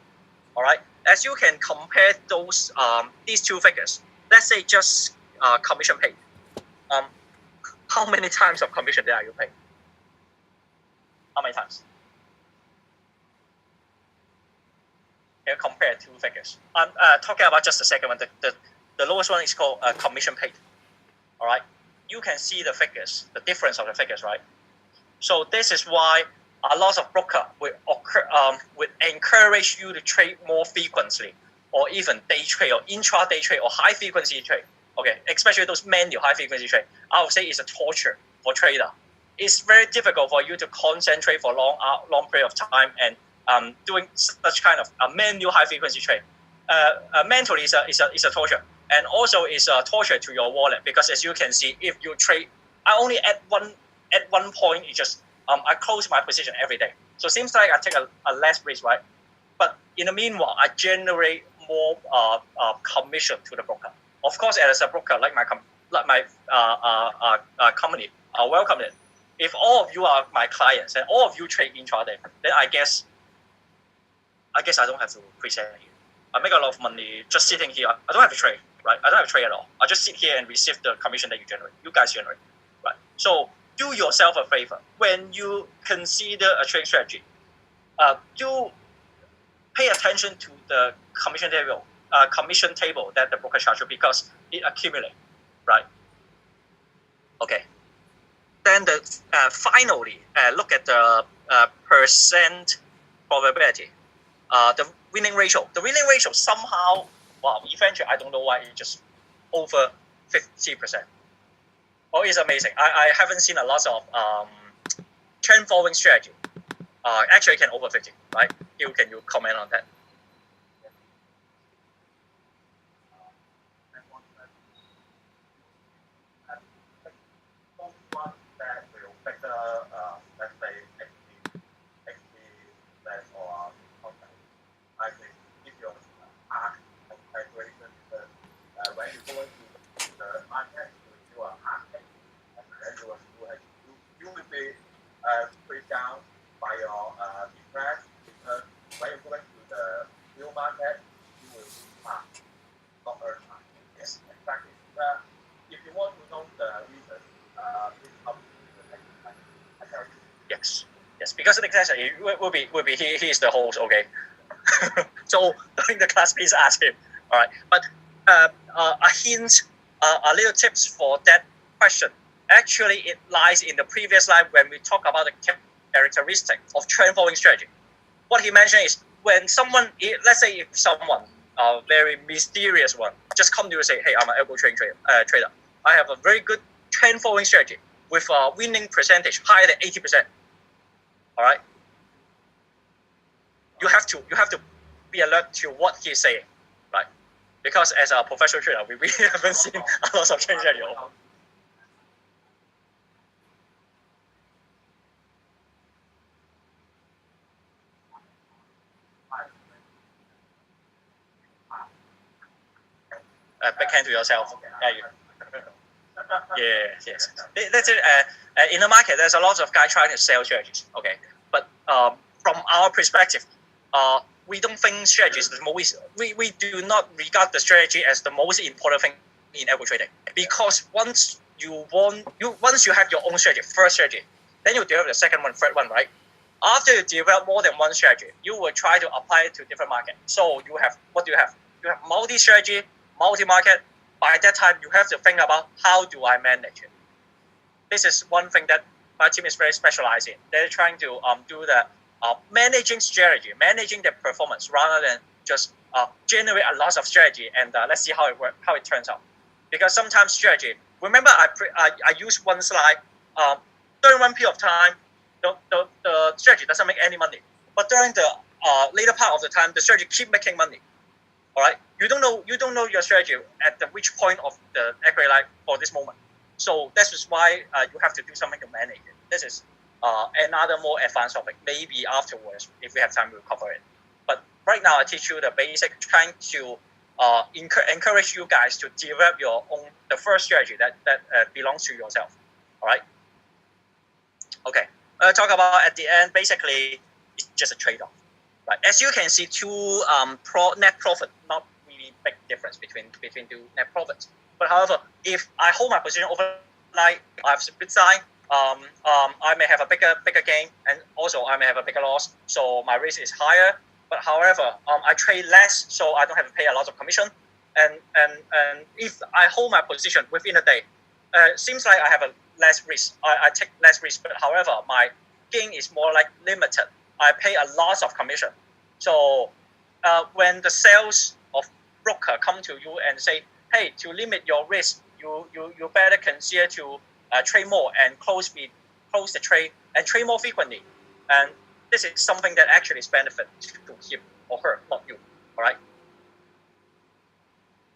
All right. As you can compare those these two figures, let's say just commission paid. How many times of commission did you pay? How many times? Can you compare two figures? I'm talking about just the second one. The lowest one is called commission paid. All right. You can see the figures, the difference of the figures, right? So this is why a lot of broker will encourage you to trade more frequently, or even day trade or intraday trade or high frequency trade. Okay, especially those manual high frequency trade. I would say it's a torture for trader. It's very difficult for you to concentrate for long period of time and doing such kind of manual high frequency trade. Mentally, is a torture, and also is a torture to your wallet because as you can see, if you trade, I only at one point it just I close my position every day. So it seems like I take a less risk, right? But in the meanwhile, I generate more commission to the broker. Of course, as a broker, like my company, I welcome it. If all of you are my clients and all of you trade intraday, then I guess I don't have to present you. I make a lot of money just sitting here. I don't have to trade, right? I don't have to trade at all. I just sit here and receive the commission that you guys generate, right? So do yourself a favor. When you consider a trading strategy, do pay attention to the commission table that the broker charges you because it accumulates, right? Okay. Then finally, look at the percent probability. The winning ratio. The winning ratio somehow, eventually, I don't know why it just over 50%. Oh, it's amazing. I haven't seen a lot of trend following strategy. Actually, can over 50, right? Can you comment on that? because the next session will be he is the host, okay? So during the class, please ask him. All right, but a hint, a little tips for that question. Actually, it lies in the previous slide when we talk about the characteristic of trend following strategy. What he mentioned is when someone, let's say if someone, a very mysterious one, just come to you and say, hey, I'm an algo trader. I have a very good trend following strategy with a winning percentage higher than 80%. All right. You have to be alert to what he's saying, right? Because as a professional trader, we really haven't seen a lot of trend strategy. Backhand to yourself. Yes. That's it. In the market, there's a lot of guys trying to sell strategies. Okay, but from our perspective, we don't think strategy is the most. We do not regard the strategy as the most important thing in algo trading, because once you have your own strategy, first strategy, then you develop the second one, third one, right? After you develop more than one strategy, you will try to apply it to different market. So you have what do you have? You have multi-strategy, multi-market. By that time, you have to think about how do I manage it. This is one thing that my team is very specialized in. They're trying to do the managing strategy, managing the performance, rather than just generate a lot of strategy and let's see how it turns out. Because sometimes strategy. Remember, I used one slide. During one period of time, the strategy doesn't make any money, but during the later part of the time, the strategy keep making money. All right, you don't know your strategy at which point of the equity life for this moment. So that's just why you have to do something to manage it. This is another more advanced topic. Maybe afterwards, if we have time, we'll cover it. But right now, I teach you the basic, trying to encourage you guys to develop your own the first strategy that belongs to yourself. All right. Okay. Talk about at the end. Basically, it's just a trade-off. Right. As you can see, two net profit, not really big difference between two net profits. But however, if I hold my position overnight, I have split side. I may have a bigger gain, and also I may have a bigger loss. So my risk is higher. But however, I trade less, so I don't have to pay a lot of commission. And if I hold my position within a day, seems like I have a less risk. I take less risk, but however, my gain is more like limited. I pay a lot of commission. So when the sales of broker come to you and say, hey, to limit your risk, you better consider to trade more and close the trade and trade more frequently. And this is something that actually is benefit to him or her, not you. All right.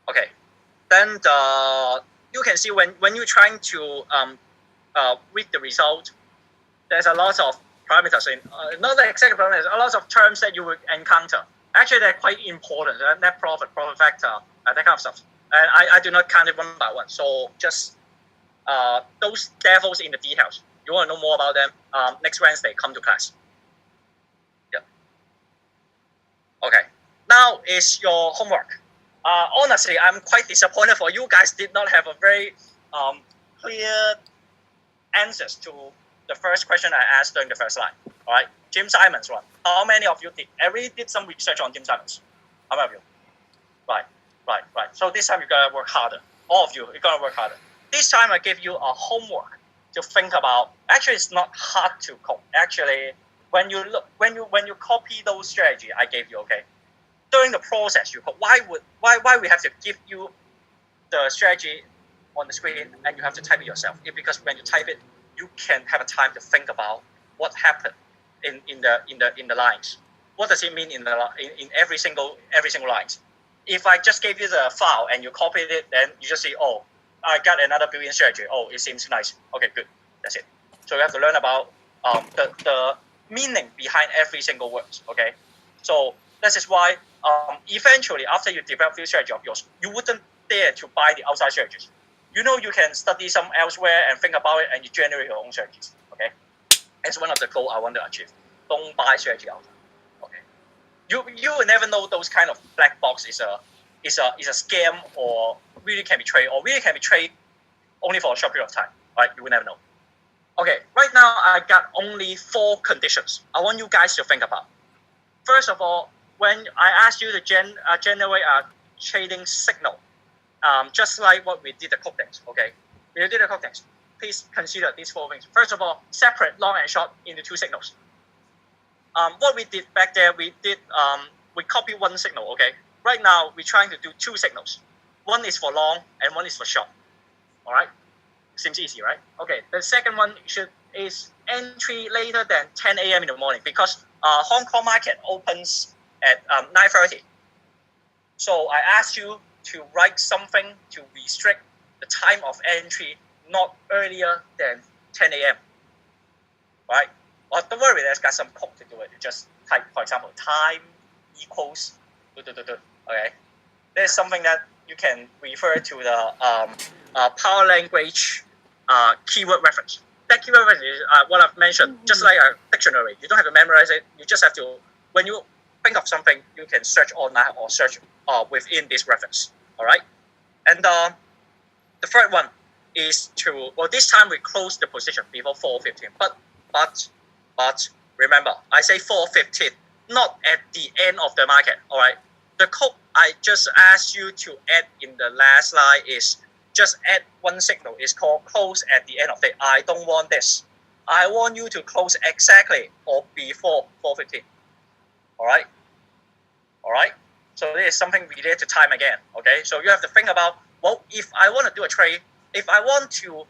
Okay. Then you can see when you're trying to read the result, there's a lot of parameters in not the exact parameters, a lot of terms that you will encounter. Actually, they're quite important. Net profit factor, that kind of stuff. And I do not count it one by one. So just those devils in the details. You want to know more about them? Next Wednesday, come to class. Yeah. Okay. Now is your homework. Honestly, I'm quite disappointed for you guys did not have a very clear answers to the first question I asked during the first slide. All right, Jim Simons one. How many of you did some research on Jim Simons? How many of you? Right. So this time you're gonna work harder. All of you, you're gonna work harder. This time I give you a homework to think about. Actually, it's not hard to code. Actually, when you copy those strategy I gave you, okay, during the process you code. Why we have to give you the strategy on the screen and you have to type it yourself? It's because when you type it, you can have a time to think about what happened in the lines. What does it mean in every single lines? If I just gave you the file and you copied it, then you just see, oh, I got another built-in strategy. Oh, it seems nice. Okay, good. That's it. So you have to learn about the meaning behind every single word. Okay. So this is why eventually after you develop a strategy of yours, you wouldn't dare to buy the outside strategies. You know you can study some elsewhere and think about it, and you generate your own strategies. Okay, it's one of the goals I want to achieve. Don't buy strategy outside. Okay, you will never know those kind of black box is a scam or really can be trade only for a short period of time. Right, you will never know. Okay, right now I got only 4 conditions I want you guys to think about. First of all, when I ask you to generate a trading signal, just like what we did the cookings, okay? We did the cookings. Please consider these 4 things. First of all, separate long and short into 2 signals. What we did back there, we copy 1 signal, okay? Right now, we're trying to do 2 signals. One is for long and one is for short. All right? Seems easy, right? Okay, the second one is entry later than 10 a.m. in the morning because Hong Kong market opens at 9:30. So I asked you to write something to restrict the time of entry not earlier than 10 a.m. Right? Well, don't worry, there's got some code to do it. You just type, for example, time equals, okay? There's something that you can refer to the power language keyword reference. That keyword reference is what I've mentioned, just like a dictionary. You don't have to memorize it. You just have to, when you think of something, you can search online or search within this reference. All right? And the third one is this time we close the position before 4:15. But remember, I say 4:15, not at the end of the market. All right? The code I just asked you to add in the last slide is just add 1 signal. It's called close at the end of the day. I don't want this. I want you to close exactly or before 4:15. All right? All right? So this is something related to time again. Okay? So you have to think about, well, if I want to do a trade, if I want to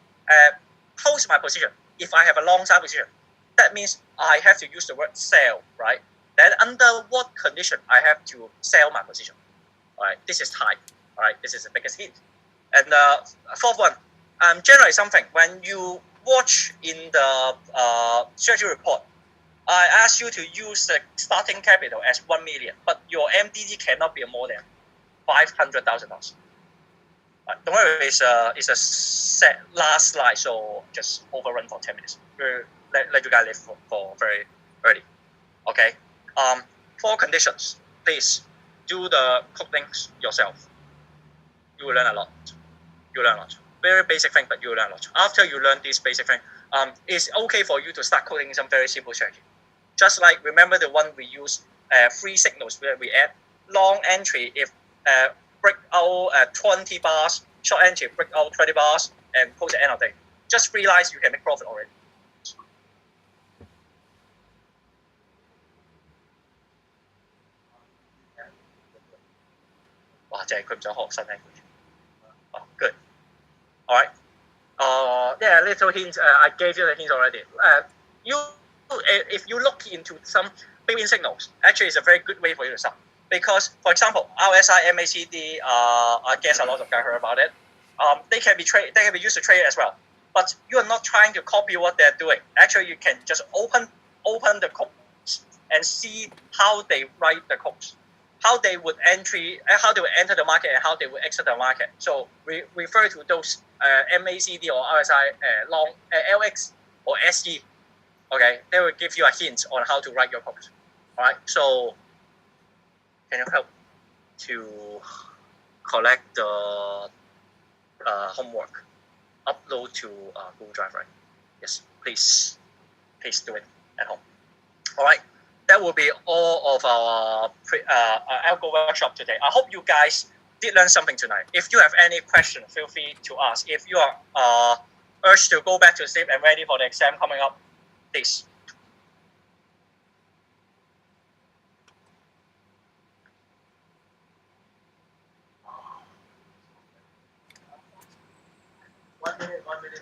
close my position, if I have a long side position, that means I have to use the word sell, right? Then under what condition I have to sell my position? All right, this is time. All right, this is the biggest hint. And fourth one, generate something. When you watch in the strategy report, I asked you to use the starting capital as 1 million, but your MDD cannot be more than $500,000. Don't worry, it's a set last slide, so just overrun for 10 minutes. Let you guys live for very early. Okay. 4 conditions. Please do the cookings yourself. You will learn a lot. You learn a lot. Very basic thing, but you will learn a lot. After you learn this basic thing, it's okay for you to start coding some very simple strategy. Just like remember the one we use 3 signals where we add long entry if break out 20 bars, short entry break out 20 bars, and close at the end of the day. Just realize you can make profit already. 哇！就係佢唔想學新 language。Oh, good. All right. Yeah, little hint. I gave you the hint already. If you look into some built-in signals, actually, it's a very good way for you to start. Because, for example, RSI, MACD, I guess a lot of guys heard about it. They can be used to trade as well. But you are not trying to copy what they're doing. Actually, you can just open the codes and see how they write the codes. How they would enter the market and how they would exit the market. So we refer to those MACD or RSI long LX or SE. Okay, they will give you a hint on how to write your code. All right. So can you help to collect the homework, upload to Google Drive, right? Yes, please do it at home. All right. That will be all of our Algo workshop today. I hope you guys did learn something tonight. If you have any question, feel free to ask. If you are urged to go back to sleep and ready for the exam coming up, please. One minute.